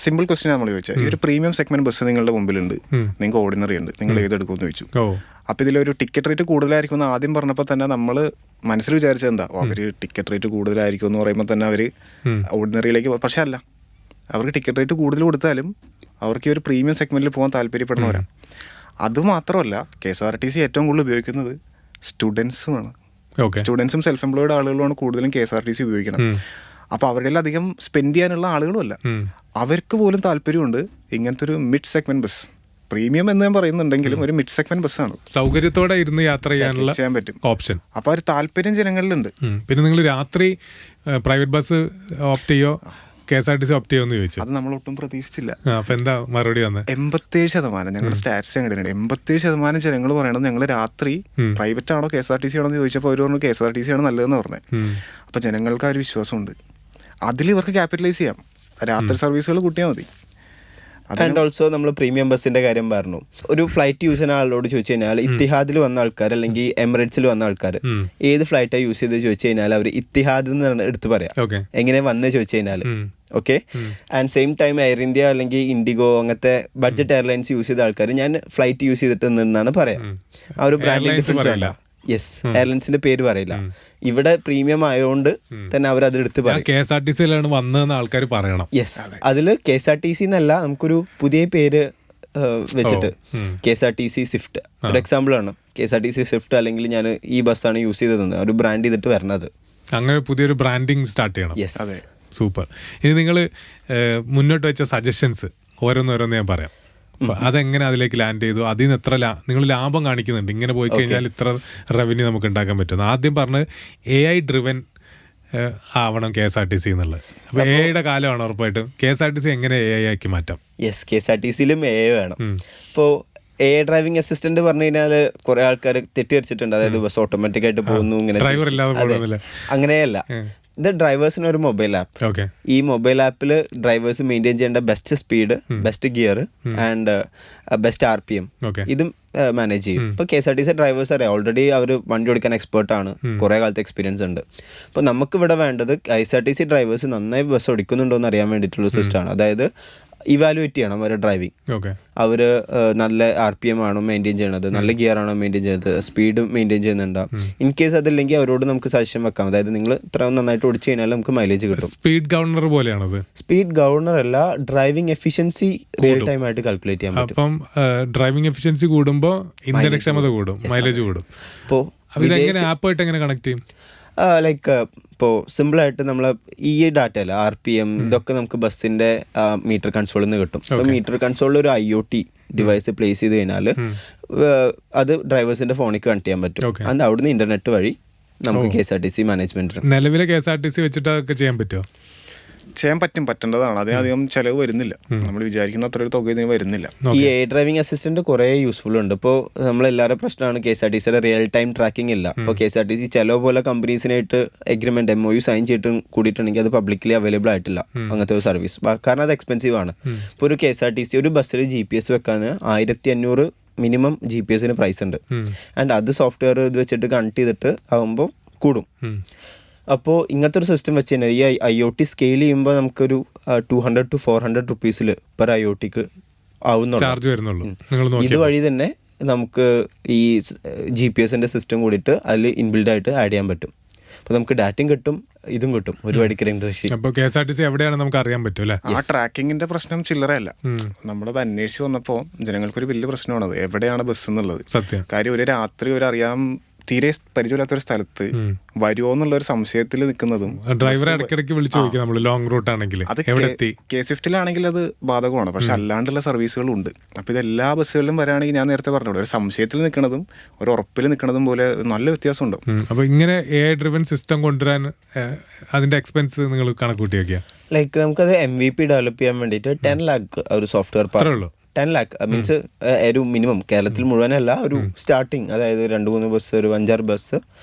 സിമ്പിൾ ക്വസ്റ്റ്യൻ നമ്മൾ ചോദിച്ചാൽ, ഈ ഒരു പ്രീമിയം സെഗ്മെന്റ് ബസ് നിങ്ങളുടെ മുമ്പിലുണ്ട്, നിങ്ങൾക്ക് ഓർഡിനറി ഉണ്ട്, നിങ്ങൾ ഏതെടുക്കുമെന്ന് ചോദിച്ചു. അപ്പോൾ ഇതിലൊരു ടിക്കറ്റ് റേറ്റ് കൂടുതലായിരിക്കും എന്ന് ആദ്യം പറഞ്ഞപ്പോൾ തന്നെ നമ്മൾ മനസ്സിൽ വിചാരിച്ചത് എന്താ, അവർ ടിക്കറ്റ് റേറ്റ് കൂടുതലായിരിക്കും എന്ന് പറയുമ്പോൾ തന്നെ അവർ ഓർഡിനറിയിലേക്ക് പോകും. പക്ഷേ അല്ല, അവർക്ക് ടിക്കറ്റ് റേറ്റ് കൂടുതൽ കൊടുത്താലും അവർക്ക് ഈ ഒരു പ്രീമിയം സെഗ്മെന്റിൽ പോകാൻ താല്പര്യപ്പെടുന്നവരാണ്. അതുമാത്രമല്ല, KSRTC ഏറ്റവും കൂടുതൽ ഉപയോഗിക്കുന്നത് സ്റ്റുഡൻസുമാണ്. സ്റ്റുഡൻസും സെൽഫ് എംപ്ലോയിഡ് ആളുകളുമാണ് കൂടുതലും KSRTC ഉപയോഗിക്കുന്നത്. അപ്പോൾ അവരുടെ അധികം സ്പെൻഡ് ചെയ്യാനുള്ള ആളുകളുമല്ല, അവർക്ക് പോലും താല്പര്യമുണ്ട് ഇങ്ങനത്തെ ഒരു മിഡ് സെഗ്മെന്റ് ബസ്. പ്രീമിയം എന്ന് ഞാൻ പറയുന്നുണ്ടെങ്കിലും ഒരു മിഡ് സെഗ്മെന്റ് ബസ്സാണ്. സൗകര്യത്തോടെ ഇരുന്ന് യാത്ര ചെയ്യാൻ പറ്റും ഓപ്ഷൻ. അപ്പോൾ ഒരു താല്പര്യം ജനങ്ങളിലുണ്ട്. പിന്നെ നിങ്ങൾ രാത്രി പ്രൈവറ്റ് ബസ് ഓപ്റ്റ് ചെയ്യോ KSRTC ഓപ്റ്റ് ചെയ്യുമെന്ന് ചോദിച്ചു. അത് നമ്മൾ ഒട്ടും പ്രതീക്ഷിച്ചില്ല. അപ്പൊ എന്താ മറുപടി വന്നത്? 87% ഞങ്ങളുടെ സ്റ്റാറ്റ്സ് എങ്ങനെയാണ്, 87% ജനങ്ങൾ പറയണത് ഞങ്ങൾ രാത്രി പ്രൈവറ്റ് ആണോ KSRTC ആണോ എന്ന് ചോദിച്ചപ്പോൾ അവർ പറഞ്ഞു KSRTC ആണ് നല്ലതെന്ന് പറഞ്ഞത്. അപ്പൊ ജനങ്ങൾക്ക് ആ ഒരു വിശ്വാസമുണ്ട്. അതിൽ ഇവർക്ക് ക്യാപിറ്റലൈസ് ചെയ്യാം. രാത്രി സർവീസുകൾ കൂട്ടിയാൽ മതി. ആൻഡ് ഓൾസോ നമ്മൾ പ്രീമിയം ബസ്സിന്റെ കാര്യം പറഞ്ഞു. ഒരു ഫ്ലൈറ്റ് യൂസ് ചെയ്യുന്ന ആളോട് ചോദിച്ചു കഴിഞ്ഞാൽ ഇത്തിഹാദിൽ വന്ന ആൾക്കാർ അല്ലെങ്കിൽ എമിറേറ്റ്സിൽ വന്ന ആൾക്കാർ ഏത് ഫ്ലൈറ്റാണ് യൂസ് ചെയ്ത് ചോദിച്ചു കഴിഞ്ഞാൽ അവർ ഇത്തിഹാദ് എന്ന് എടുത്ത് പറയാം. എങ്ങനെ വന്ന് ചോദിച്ചു കഴിഞ്ഞാൽ okay. And same time air India അല്ലെങ്കിൽ ഇൻഡിഗോ അങ്ങനത്തെ ബഡ്ജറ്റ് എയർലൈൻസ് യൂസ് ചെയ്ത ആൾക്കാർ ഞാൻ ഫ്ലൈറ്റ് യൂസ് ചെയ്തിട്ട് എന്നാണ് പറയാം. ആ ഒരു ബ്രാൻഡിംഗ് ഡിഫറൻസ് വേണ്ട. യെസ്, എയർലൈൻസിന്റെ പേര് പറയില്ല. ഇവിടെ പ്രീമിയം ആയതുകൊണ്ട് തന്നെ അവർ അതെടുത്ത് പറയും. KSRTCയിലാണ് വന്നതെന്ന് ആൾക്കാർ പറയണം. യെസ്, അതിൽ KSRTC എന്നല്ല, നമുക്കൊരു പുതിയ പേര് വെച്ചിട്ട് KSRTC സ്വിഫ്റ്റ് ഒരു എക്സാമ്പിൾ ആണ്. KSRTC സ്വിഫ്റ്റ് അല്ലെങ്കിൽ ഞാൻ ഈ ബസ്സാണ് യൂസ് ചെയ്തതെന്ന് ഒരു ബ്രാൻഡ് ചെയ്തിട്ട് വരണത്. അങ്ങനെ പുതിയൊരു ബ്രാൻഡിങ് സ്റ്റാർട്ട് ചെയ്യണം. യെസ്, അതെ, സൂപ്പർ. ഇനി നിങ്ങൾ മുന്നോട്ട് വെച്ച സജഷൻസ് ഓരോന്നോരോന്ന് ഞാൻ പറയാം. അതെങ്ങനെ അതിലേക്ക് ലാൻഡ് ചെയ്തു, അതിൽ നിന്ന് എത്ര നിങ്ങൾ ലാഭം കാണിക്കുന്നുണ്ട്, ഇങ്ങനെ പോയി കഴിഞ്ഞാൽ ഇത്ര റവന്യൂ നമുക്ക് ഉണ്ടാക്കാൻ പറ്റും. ആദ്യം പറഞ്ഞ് AI ഡ്രിവൻ ആവണം KSRTC എന്നുള്ളത്. അപ്പോൾ AI കാലമാണ് ഉറപ്പായിട്ടും. KSRTC എങ്ങനെ AI ആക്കി മാറ്റാം? യെസ്, KSRTCയിലും AI വേണം. ഇപ്പോൾ AI ഡ്രൈവിംഗ് അസിസ്റ്റന്റ് പറഞ്ഞു കഴിഞ്ഞാൽ കുറെ ആൾക്കാർ തെറ്റിദ്ധരിച്ചിട്ടുണ്ട്. അതായത് ബസ് ഓട്ടോമാറ്റിക് ആയിട്ട് പോകുന്നു, ഇങ്ങനെ ഡ്രൈവർ ഇല്ലാതെ അങ്ങനെയല്ല. ഇത് ഡ്രൈവേഴ്സിന് ഒരു മൊബൈൽ ആപ്പ്. ഈ മൊബൈൽ ആപ്പിൽ ഡ്രൈവേഴ്സ് മെയിൻറ്റെയിൻ ചെയ്യേണ്ട best speed, best gear and best RPM, ഇതും മാനേജ് ചെയ്യും. ഇപ്പോൾ KSRTC ഡ്രൈവേഴ്സ് അറിയാം, ഓൾറെഡി അവർ വണ്ടി ഓടിക്കാൻ എക്സ്പേർട്ടാണ്, കുറേ കാലത്തെ എക്സ്പീരിയൻസ് ഉണ്ട്. അപ്പോൾ നമുക്കിവിടെ വേണ്ടത് KSRTC ഡ്രൈവേഴ്സ് നന്നായി ബസ് ഓടിക്കുന്നുണ്ടോ എന്ന് അറിയാൻ വേണ്ടിയിട്ടുള്ള സിസ്റ്റമാണ്. അതായത് ഇവാലുവേറ്റ് ചെയ്യണം അവരുടെ ഡ്രൈവിംഗ്. അവർ നല്ല RPM ആണോ മെയിൻറ്റെയിൻ ചെയ്യണത്, നല്ല ഗിയർ ആണോ മെയിൻറ്റെയിൻ ചെയ്യുന്നത്, സ്പീഡ് മെയിൻറ്റെയിൻ ചെയ്യുന്നുണ്ടോ. ഇൻ കേസ് അതില്ലെങ്കിൽ അവരോട് നമുക്ക് സജഷൻ വെക്കാം, അതായത് നിങ്ങൾ ഇത്ര നന്നായിട്ട് ഓടിച്ചു കഴിഞ്ഞാൽ നമുക്ക് മൈലേജ് കിട്ടും. സ്പീഡ് ഗവർണർ പോലെയാണത്. സ്പീഡ് ഗവർണർ അല്ല, ഡ്രൈവിംഗ് എഫിഷ്യൻസി റിയൽ ടൈം ആയിട്ട് കാൽക്കുലേറ്റ് ചെയ്യാൻ പറ്റും. അപ്പം ഡ്രൈവിംഗ് എഫിഷ്യൻസി കൂടുമ്പോൾ ഇന്ധനക്ഷമത കൂടും, മൈലേജ് കൂടും. അപ്പോൾ ഇതെങ്ങനെ ആപ്പായിട്ട് എങ്ങനെ കണക്ട് ചെയ്യും? ലൈക്ക് ഇപ്പോൾ സിമ്പിളായിട്ട് നമ്മൾ ഈ ഡാറ്റ അല്ല, RPM ഇതൊക്കെ നമുക്ക് ബസ്സിൻ്റെ മീറ്റർ കൺസോളിൽ നിന്ന് കിട്ടും. അപ്പോൾ മീറ്റർ കൺസോളിൽ ഒരു IoT ഡിവൈസ് പ്ലേസ് ചെയ്ത് കഴിഞ്ഞാൽ അത് ഡ്രൈവേഴ്സിൻ്റെ ഫോണിൽ കണക്ട് ചെയ്യാൻ പറ്റും. അത് അവിടുന്ന് ഇൻ്റർനെറ്റ് വഴി നമുക്ക് KSRTC മാനേജ്മെൻറ്റ്. നിലവിലെ KSRTC വെച്ചിട്ട് അതൊക്കെ ചെയ്യാൻ പറ്റുമോ? ചെയ്യാൻ പറ്റേണ്ടതാണ്. അതിനധികം ചിലവ് വരുന്നില്ല, നമ്മൾ വിചാരിക്കുന്ന അത്ര ഒരു തുക ഇതിന് വരുന്നില്ല. ഈ ഡ്രൈവിംഗ് അസിസ്റ്റന്റ് കുറേ യൂസ്ഫുൾ ഉണ്ട്. ഇപ്പോൾ നമ്മളെല്ലാവരുടെ പ്രശ്നമാണ് KSRTCയുടെ റിയൽ ടൈം ട്രാക്കിംഗ് ഇല്ല. ഇപ്പോൾ KSRTC ചില പോലെ കമ്പനീസിനായിട്ട് എഗ്രിമെന്റ് MOU സൈൻ ചെയ്തിട്ട് കൂടിയിട്ടുണ്ടെങ്കിൽ അത് പബ്ലിക്കലി അവൈലബിൾ ആയിട്ടില്ല അങ്ങനത്തെ ഒരു സർവീസ്, കാരണം അത് എക്സ്പെൻസീവ് ആണ്. ഇപ്പോൾ ഒരു KSRTC ഒരു ബസ്സിൽ GPS വെക്കാൻ 1500 മിനിമം GPS പ്രൈസ് ഉണ്ട്. ആൻഡ് അത് സോഫ്റ്റ്വെയർ ഇത് വെച്ചിട്ട് കണക്ട് ചെയ്തിട്ട് ആകുമ്പോൾ കൂടും. അപ്പോൾ ഇങ്ങനത്തെ ഒരു സിസ്റ്റം വെച്ച് കഴിഞ്ഞാൽ ഈ IoT സ്കെയിൽ ചെയ്യുമ്പോൾ നമുക്കൊരു 200 to 400 rupees പെർ IoTക്ക് ആവുന്നുള്ളൂ. ഇതുവഴി തന്നെ നമുക്ക് ഈ GPS സിസ്റ്റം കൂടിയിട്ട് അതിൽ ഇൻബിൽഡ് ആയിട്ട് ആഡ് ചെയ്യാൻ പറ്റും. അപ്പോൾ നമുക്ക് ഡാറ്റയും കിട്ടും, ഇതും കിട്ടും, ഒരു വഴിക്ക് രണ്ട് കൃഷി. അപ്പോൾ KSRTC എവിടെയാണ് നമുക്ക് അറിയാൻ പറ്റും അല്ലേ? ആ ട്രാക്കിങ്ങിന്റെ പ്രശ്നം ചില്ലറയല്ല. നമ്മളത് അന്വേഷിച്ച് വന്നപ്പോൾ ജനങ്ങൾക്കൊരു വലിയ പ്രശ്നമാണത്, എവിടെയാണ് ബസ് എന്നുള്ളത്. സത്യം. കാര്യം ഒരു രാത്രി അറിയാൻ തീരെ പരിചയമില്ലാത്തൊരു സ്ഥലത്ത് വരുമോ എന്നുള്ള ഒരു സംശയത്തിൽ നിൽക്കുന്നതും ഡ്രൈവറെ ഇടയ്ക്കിടയ്ക്ക് വിളിച്ചു ചോദിക്കും നമ്മൾ ലോങ് റൂട്ട് ആണെങ്കിൽ. അത് K-Swiftലാണെങ്കിൽ അത് ബാധകമാണ്, പക്ഷെ അല്ലാണ്ടുള്ള സർവീസുകളും ഉണ്ട്. അപ്പോൾ ഇത് എല്ലാ ബസ്സുകളിലും വരാണെങ്കിൽ ഞാൻ നേരത്തെ പറഞ്ഞോളൂ, ഒരു സംശയത്തിൽ നിൽക്കുന്നതും ഒരു ഉറപ്പിൽ നിൽക്കുന്നതും പോലെ നല്ല വ്യത്യാസമുണ്ട്. അപ്പോൾ ഇങ്ങനെ AI ഡ്രിവൻ സിസ്റ്റം കൊണ്ടുവരാൻ അതിന്റെ എക്സ്പെൻസ് നിങ്ങൾ കണക്കൂട്ടി വെക്കുക? ലൈക്ക് നമുക്കത് MVP ഡെവലപ്പ് ചെയ്യാൻ വേണ്ടിയിട്ട് 10 lakh ഒരു സോഫ്റ്റ്വെയർ 10 lakh മീൻസ് ഒരു മിനിമം കേരളത്തിൽ മുഴുവനല്ല, ഒരു സ്റ്റാർട്ടിങ്, അതായത് 2-3 ബസ്, ഒരു 5-6 ബസ്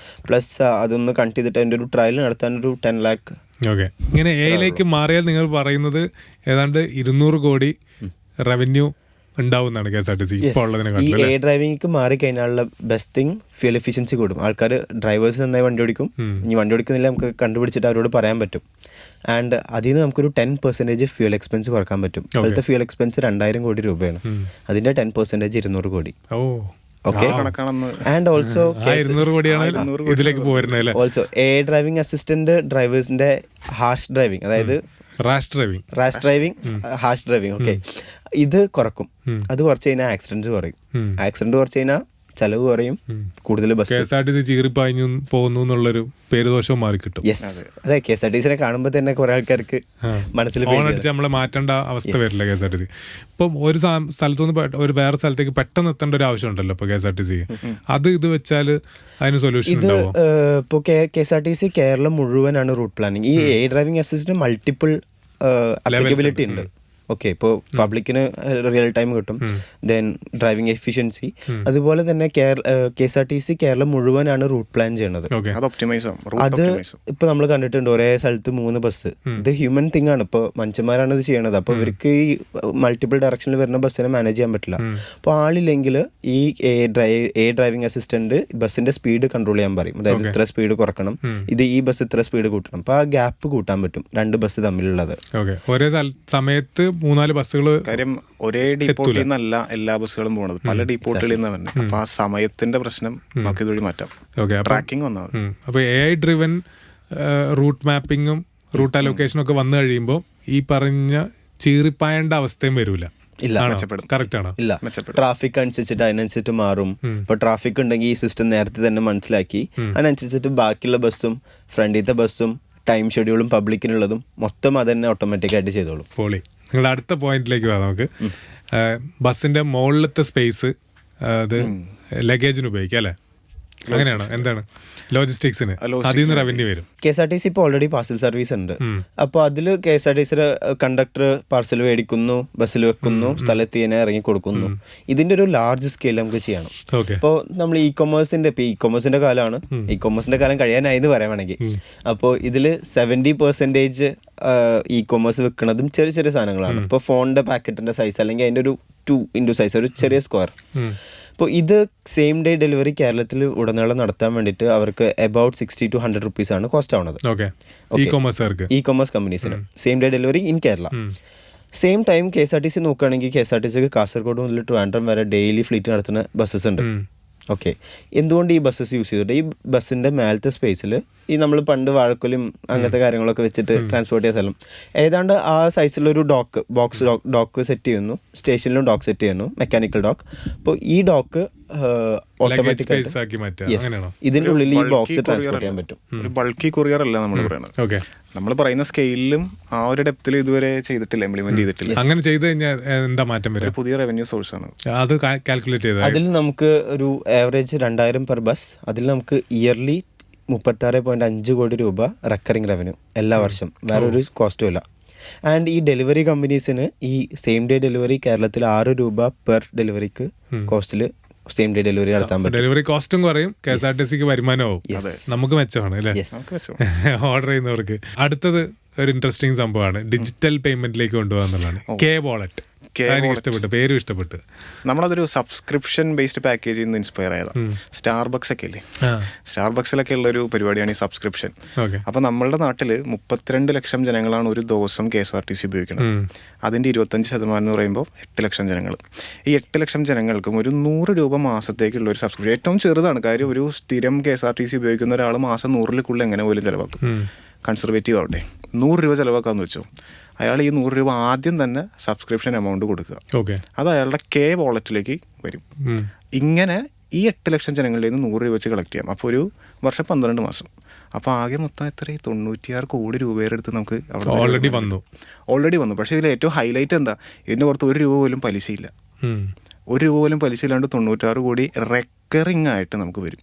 പ്ലസ് അതൊന്ന് കണക്ട് ചെയ്തിട്ട് അതിൻ്റെ ഒരു ട്രയൽ നടത്താൻ ഒരു 10 lakh. ഓക്കെ. ഇങ്ങനെ AI മാറിയാൽ നിങ്ങൾ പറയുന്നത് ഏതാണ്ട് 200 കോടി റവന്യൂ ഉണ്ടാവുന്നതാണ് KSRTC ഇപ്പോൾ ഉള്ളതിനെ. ഈ AI ഡ്രൈവിംഗ് മാറിക്കഴിഞ്ഞാലുള്ള ബെസ്റ്റ് തിങ് ഫ്യൂൽ എഫിഷ്യൻസി കൂടും. ആൾക്കാർ ഡ്രൈവേഴ്സ് നന്നായി വണ്ടി ഓടിക്കും. ഇനി വണ്ടി ഓടിക്കുന്നില്ല നമുക്ക് കണ്ടുപിടിച്ചിട്ട് അവരോട് പറയാൻ പറ്റും. ആൻഡ് അതിൽ നിന്ന് നമുക്കൊരു 10% ഫ്യൂൽ എക്സ്പെൻസ് കുറക്കാൻ പറ്റും. ഇപ്പോഴത്തെ ഫ്യൂൽ എക്സ്പെൻസ് 2000 കോടി രൂപയാണ്, അതിന്റെ 10% 200 crore. Okay. And also also AI driving assistant ഡ്രൈവേഴ്സിന്റെ ഹാഷ് ഡ്രൈവിംഗ്, അതായത് rash driving harsh driving, okay, ഇത് കുറക്കും. അത് കുറച്ച് കഴിഞ്ഞാൽ ആക്സിഡന്റ് കുറയും. ആക്സിഡന്റ് കുറച്ച് കഴിഞ്ഞാൽ ചെലവ് കുറയും, കൂടുതൽ ബസ്. KSRTC ചീറിപ്പാഞ്ഞു പോകുന്നു എന്നുള്ളൊരു പേരുദോഷവും മാറി കിട്ടും. യെസ്, അതെ. KSRTC കാണുമ്പോൾ തന്നെ കുറെ ആൾക്കാർക്ക് മനസ്സിൽ ഫോണടിച്ച് നമ്മളെ മാറ്റേണ്ട അവസ്ഥ വരില്ല KSRTC. ഇപ്പം ഒരു സ്ഥലത്തുനിന്ന് ഒരു വേറെ സ്ഥലത്തേക്ക് പെട്ടെന്ന് എത്തേണ്ട ഒരു ആവശ്യം ഉണ്ടല്ലോ ഇപ്പോൾ KSRTC. അത് ഇത് വെച്ചാൽ അതിന് സൊല്യൂഷൻ ഉണ്ടാവും. ഇപ്പോൾ KSRTC കേരളം മുഴുവനാണ് റൂട്ട് പ്ലാനിങ്. ഈ AI driving assistant multiple applicability ഉണ്ട്. ഓക്കെ, ഇപ്പോൾ പബ്ലിക്കിന് റിയൽ ടൈം കിട്ടും, ദെൻ ഡ്രൈവിംഗ് എഫിഷ്യൻസി, അതുപോലെ തന്നെ KSRTC കേരളം മുഴുവനാണ് റൂട്ട് പ്ലാൻ ചെയ്യണത്. അത് ഇപ്പൊ നമ്മൾ കണ്ടിട്ടുണ്ട് ഒരേ സ്ഥലത്ത് 3 ബസ്. ഇത് ഹ്യൂമൻ തിങ് ആണ്, ഇപ്പോൾ മനുഷ്യന്മാരാണ് ഇത് ചെയ്യണത്. അപ്പോൾ ഇവർക്ക് ഈ മൾട്ടിപ്പിൾ ഡയറക്ഷനിൽ വരുന്ന ബസ്സിനെ മാനേജ് ചെയ്യാൻ പറ്റില്ല. അപ്പോൾ ആളില്ലെങ്കിൽ ഈ AI ഡ്രൈവിംഗ് അസിസ്റ്റന്റ് ബസ്സിന്റെ സ്പീഡ് കൺട്രോൾ ചെയ്യാൻ പറയും. അതായത് ഇത്ര സ്പീഡ് കുറക്കണം, ഈ ബസ് ഇത്ര സ്പീഡ് കൂട്ടണം. അപ്പോൾ ആ ഗ്യാപ്പ് കൂട്ടാൻ പറ്റും 2 ബസ് തമ്മിലുള്ളത്. ഒരേ സമയത്ത് 3-4 ബസ്സുകൾ. കാര്യം ഒരേ ഡിപ്പോട്ടിൽ നിന്നല്ല എല്ലാ ബസ്സുകളും പോകുന്നത്, പല ഡിപ്പോട്ടുകളിൽ നിന്ന് തന്നെ. അപ്പൊ ആ സമയത്തിന്റെ പ്രശ്നം നമുക്ക് ഇതുവഴി മാറ്റാം. ട്രാക്കിംഗ് വന്നാൽ. അപ്പോൾ AI ഡ്രിവൻ റൂട്ട് മാപ്പിങ്ങും റൂട്ട് അലൊക്കേഷനും ഒക്കെ വന്നു കഴിയുമ്പോൾ ഈ പറഞ്ഞ ചീറിപ്പായേണ്ട അവസ്ഥയും വരില്ല. ഇല്ല, ട്രാഫിക് അനുസരിച്ചിട്ട് അതിനനുസരിച്ചിട്ട് മാറും. ഇപ്പൊ ട്രാഫിക് ഉണ്ടെങ്കിൽ ഈ സിസ്റ്റം നേരത്തെ തന്നെ മനസ്സിലാക്കി അതിനനുസരിച്ചിട്ട് ബാക്കിയുള്ള ബസ്സും ഫ്രണ്ടിലത്തെ ബസ്സും ടൈം ഷെഡ്യൂളും പബ്ലിക്കിനുള്ളതും മൊത്തം അത് തന്നെ ഓട്ടോമാറ്റിക്കായിട്ട് ചെയ്തോളും. പോളി. നിങ്ങളുടെ അടുത്ത പോയിന്റിലേക്ക് പോകാം നമുക്ക്. ബസ്സിന്റെ മുകളിലത്തെ സ്പേസ് അത് ലഗേജിന് ഉപയോഗിക്കാം അല്ലേ? അങ്ങനെയാണോ? എന്താണ് ലോജിസ്റ്റിക്സിന് അതിൽ നിന്ന് റവന്യൂ വരും? KSRTC ഇപ്പോൾ ഓൾറെഡി പാർസൽ സർവീസ് ഉണ്ട്. അപ്പോൾ അതിൽ KSRTCയുടെ കണ്ടക്ടർ പാർസൽ മേടിക്കുന്നു, ബസ്സിൽ വെക്കുന്നു, സ്ഥലത്തിന് ഇറങ്ങി കൊടുക്കുന്നു. ഇതിന്റെ ഒരു ലാർജ് സ്കെയിൽ നമുക്ക് ചെയ്യണം. ഇപ്പോൾ നമ്മൾ ഇ-കൊമേഴ്സിന്റെ കാലമാണ്. ഇ-കൊമേഴ്സിന്റെ കാലം കഴിയാനായി എന്ന് പറയാൻ വേണമെങ്കിൽ. അപ്പോൾ ഇതിൽ 70% ഇ-കൊമേഴ്സ് വെക്കുന്നതും ചെറിയ ചെറിയ സാധനങ്ങളാണ്. ഇപ്പോൾ ഫോണിന്റെ പാക്കറ്റിന്റെ സൈസ് അല്ലെങ്കിൽ അതിന്റെ ഒരു 2x സൈസ്, ഒരു ചെറിയ സ്ക്വയർ. അപ്പോൾ ഇത് സെയിം ഡേ ഡെലിവറി കേരളത്തിൽ ഉടനീളം നടത്താൻ വേണ്ടിയിട്ട് അവർക്ക് അബൌട്ട് 60 to 100 റുപ്പീസാണ് കോസ്റ്റ് ആവുന്നത്. ഇ കൊമേഴ്സ് കമ്പനീസിന് same day delivery in Kerala. Same time KSRTC നോക്കുകയാണെങ്കിൽ KSRTCക്ക് കാസർഗോഡ് മുതൽ ട്രിവാൻഡ്രം വരെ ഡെയിലി ഫ്ലീറ്റ് നടത്തുന്ന ബസ്സസ് ഉണ്ട്. ഓക്കെ, എന്തുകൊണ്ട് ഈ ബസ്സസ് യൂസ് ചെയ്തിട്ട് ഈ ബസ്സിൻ്റെ മേലത്തെ സ്പേസിൽ ഈ നമ്മൾ പണ്ട് വാഴക്കൊലും അങ്ങനത്തെ കാര്യങ്ങളൊക്കെ വെച്ചിട്ട് ട്രാൻസ്പോർട്ട് ചെയ്യാൻ സ്ഥലം ഏതാണ്ട് ആ സൈസിലൊരു ഡോക്ക് സെറ്റ് ചെയ്യുന്നു, സ്റ്റേഷനിലും ഡോക്ക് സെറ്റ് ചെയ്യുന്നു, മെക്കാനിക്കൽ ഡോക്ക്. അപ്പോൾ ഈ ഡോക്ക് ഓട്ടോമാറ്റിക് ഇതിൻ്റെ ഉള്ളിൽ ഈ ബോക്സ് ട്രാൻസ്പോർട്ട് ചെയ്യാൻ പറ്റും. ഒരു ബൾക്കി കൊറിയർ അല്ല നമ്മൾ പറയുന്നത്. നമ്മൾ പറയുന്ന സ്കെയിലും ആ ഒരു ഡെപ്തിലും ഇതുവരെ ചെയ്തിട്ടില്ല, ഇംപ്ലിമെന്റ് ചെയ്തിട്ടില്ല. അങ്ങനെ ചെയ്ത് കഴിഞ്ഞാൽ എന്താ മാറ്റം വരും? പുതിയ റവന്യൂ സോഴ്സ് ആണ് അത് കാൽക്കുലേറ്റ് ചെയ്ത് അതിൽ നമുക്ക് ഒരു ആവറേജ് 2000 പെർ ബസ്. അതിൽ നമുക്ക് ഇയർലി 36.5 കോടി രൂപ റെക്കറിങ് റവന്യൂ എല്ലാ വർഷം, വേറെ ഒരു കോസ്റ്റും ഇല്ല. ആൻഡ് ഈ ഡെലിവറി കമ്പനീസിന് ഈ സെയിം ഡേ ഡെലിവറി കേരളത്തിൽ 6 രൂപ പെർ ഡെലിവറിക്ക് കോസ്റ്റിൽ സെയിം ഡേ ഡെലിവറി നടത്താൻ പറ്റും. ഡെലിവറി കോസ്റ്റും കുറയും, KSRTCക്ക് വരുമാനമാവും, നമുക്ക് മെച്ചമാണ് അല്ലേ ഓർഡർ ചെയ്യുന്നവർക്ക്. അടുത്തത് ഒരു ഇൻട്രസ്റ്റിംഗ് സംഭവമാണ് ഡിജിറ്റൽ പേയ്മെന്റിലേക്ക് കൊണ്ടുപോകാന്നുള്ളതാണ്. K-Wallet ഇഷ്ടപ്പെട്ടു, പേരും ഇഷ്ടപ്പെട്ടു. നമ്മളതൊരു സബ്സ്ക്രിപ്ഷൻ ബേസ്ഡ് പാക്കേജിൽ നിന്ന് ഇൻസ്പയർ ആയതാണ്. സ്റ്റാർബക്സ് ഒക്കെ ഇല്ലേ, സ്റ്റാർബക്സിലൊക്കെ ഉള്ള ഒരു പരിപാടിയാണ് ഈ സബ്സ്ക്രിപ്ഷൻ. അപ്പൊ നമ്മളുടെ നാട്ടിൽ 32 ലക്ഷം ജനങ്ങളാണ് ഒരു ദിവസം KSRTC ഉപയോഗിക്കുന്നത്. അതിന്റെ 25% എന്ന് പറയുമ്പോൾ 8 ലക്ഷം ജനങ്ങൾ. ഈ 8 ലക്ഷം ജനങ്ങൾക്കും ഒരു 100 രൂപ മാസത്തേക്കുള്ള ഒരു സബ്സ്ക്രിപ്ഷൻ ഏറ്റവും ചെറുതാണ്. കാര്യം ഒരു സ്ഥിരം KSRTC ഉപയോഗിക്കുന്ന ഒരാൾ മാസം 100 എങ്ങനെ പോലും ചിലവാക്കും. കൺസർവേറ്റീവ് ആവട്ടെ, 100 രൂപ ചിലവാക്കാന്ന് വെച്ചോ, അയാൾ ഈ 100 രൂപ ആദ്യം തന്നെ സബ്സ്ക്രിപ്ഷൻ എമൗണ്ട് കൊടുക്കുക. അത് അയാളുടെ K-Walletലേക്ക് വരും. ഇങ്ങനെ ഈ 8 ലക്ഷം ജനങ്ങളിൽ നിന്ന് 100 രൂപ വെച്ച് കളക്ട് ചെയ്യാം. അപ്പോൾ ഒരു വർഷം 12 മാസം. അപ്പോൾ ആകെ മൊത്തം എത്ര 96 കോടി രൂപയുടെ അടുത്ത് നമുക്ക് ഓൾറെഡി വന്നു. പക്ഷേ ഇതിൽ ഏറ്റവും ഹൈലൈറ്റ് എന്താ, ഇതിൻ്റെ പുറത്ത് 1 രൂപ പോലും പലിശയില്ല. 1 രൂപ പോലും പലിശയില്ലാണ്ട് 96 കോടി റെക്കറിങ് ആയിട്ട് നമുക്ക് വരും.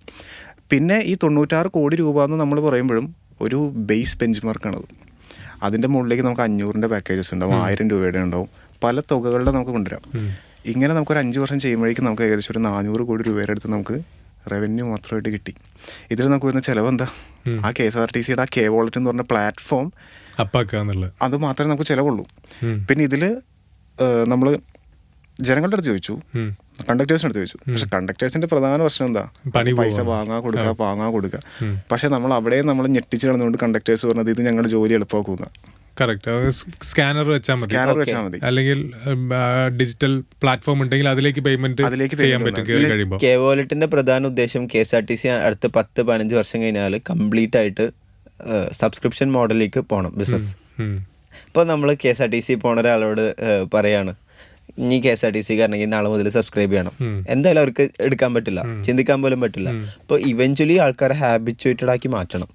പിന്നെ ഈ 96 കോടി രൂപ എന്ന് നമ്മൾ പറയുമ്പോഴും ഒരു ബേസ് ബെഞ്ച് മാർക്കാണത്. അതിൻ്റെ മുകളിലേക്ക് നമുക്ക് 500-ന്റെ പാക്കേജസ് ഉണ്ടാവും, 1000 രൂപയുടെ ഉണ്ടാവും, പല തുകകളുടെ നമുക്ക് കൊണ്ടുവരാം. ഇങ്ങനെ നമുക്കൊരു 5 വർഷം ചെയ്യുമ്പോഴേക്കും നമുക്ക് ഏകദേശം ഒരു 400 കോടി രൂപയുടെ അടുത്ത് നമുക്ക് റവന്യൂ മാത്രമായിട്ട് കിട്ടി. ഇതിൽ നമുക്ക് വരുന്ന ചിലവ് എന്താ, ആ KSRTCയുടെ ആ K-Wallet എന്ന് പറഞ്ഞ പ്ലാറ്റ്ഫോം അത് മാത്രമേ നമുക്ക് ചിലവുള്ളൂ. പിന്നെ ഇതിൽ നമ്മൾ ജനങ്ങളുടെ അടുത്ത് ചോദിച്ചു, കണ്ടക്ടേഴ്സിന് അടുത്ത് ചോദിച്ചു. പക്ഷെ കണ്ടക്ടേഴ്സിന്റെ പ്രധാന പ്രശ്നം എന്താ, പൈസ വാങ്ങാൻ കൊടുക്കുക. പക്ഷെ നമ്മൾ അവിടെ നമ്മൾ ഞെട്ടിച്ച് കളഞ്ഞുകൊണ്ട് കണ്ടക്ടേഴ്സ് പറഞ്ഞത് ഇത് ഞങ്ങളുടെ ജോലി എളുപ്പമാക്കുന്ന. സ്കാനർ വെച്ചാൽ മതി, അല്ലെങ്കിൽ ഡിജിറ്റൽ പ്ലാറ്റ്ഫോം ഉണ്ടെങ്കിൽ അതിലേക്ക് പേയ്മെന്റ് ചെയ്യാൻ പറ്റും. K-Walletന്റെ പ്രധാന ഉദ്ദേശം KSRTC അടുത്ത 10-15 വർഷം കഴിഞ്ഞാൽ കംപ്ലീറ്റ് ആയിട്ട് സബ്സ്ക്രിപ്ഷൻ മോഡലിലേക്ക് പോകണം ബിസിനസ്. ഇപ്പോൾ നമ്മൾ KSRTC പോണ ഒരാളോട് പറയാണ്, ഇനി KSRTC കാരണെങ്കിൽ നാളെ മുതൽ സബ്സ്ക്രൈബ് ചെയ്യണം, എന്തായാലും അവർക്ക് എടുക്കാൻ പറ്റില്ല, ചിന്തിക്കാൻ പോലും പറ്റില്ല. അപ്പോൾ ഇവഞ്ച്വലി ആൾക്കാരെ ഹാബിച്വേറ്റഡ് ആക്കി മാറ്റണം.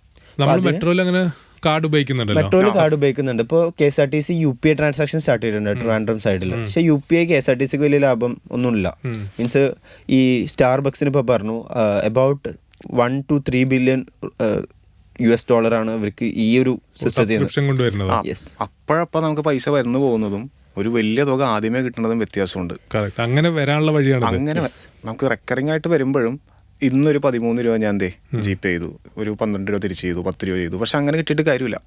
മെട്രോയിൽ അങ്ങനെ കാർഡ് ഉപയോഗിക്കുന്നുണ്ട്. ഇപ്പോൾ KSRTC UPI ട്രാൻസാക്ഷൻ സ്റ്റാർട്ട് ചെയ്തിട്ടുണ്ട് ട്രിവാൻഡ്രം സൈഡിൽ. പക്ഷേ UPI KSRTCക്ക് വലിയ ലാഭം ഒന്നുമില്ല. മീൻസ് ഈ സ്റ്റാർബക്സിന് ഇപ്പോൾ പറഞ്ഞു അബൌട്ട് 1 to 3 ബില്യൺ US$ ഇവർക്ക് ഈ ഒരു സിസ്റ്റത്തിൽ. അപ്പോഴപ്പോൾ നമുക്ക് പൈസ വരുന്നു പോകുന്നതും ഒരു വലിയ തുക ആദ്യമേ കിട്ടുന്നതും വ്യത്യാസമുണ്ട്. അങ്ങനെ വരാനുള്ള വഴിയാണ്. അങ്ങനെ നമുക്ക് റെക്കറിംഗ് ആയിട്ട് വരുമ്പോഴും ഇന്നൊരു 13 രൂപ ഞാൻ GPay ചെയ്തു, ഒരു 12 രൂപ തിരിച്ച് ചെയ്തു, 10 രൂപ ചെയ്തു. പക്ഷെ അങ്ങനെ കിട്ടിയിട്ട് കാര്യമില്ല.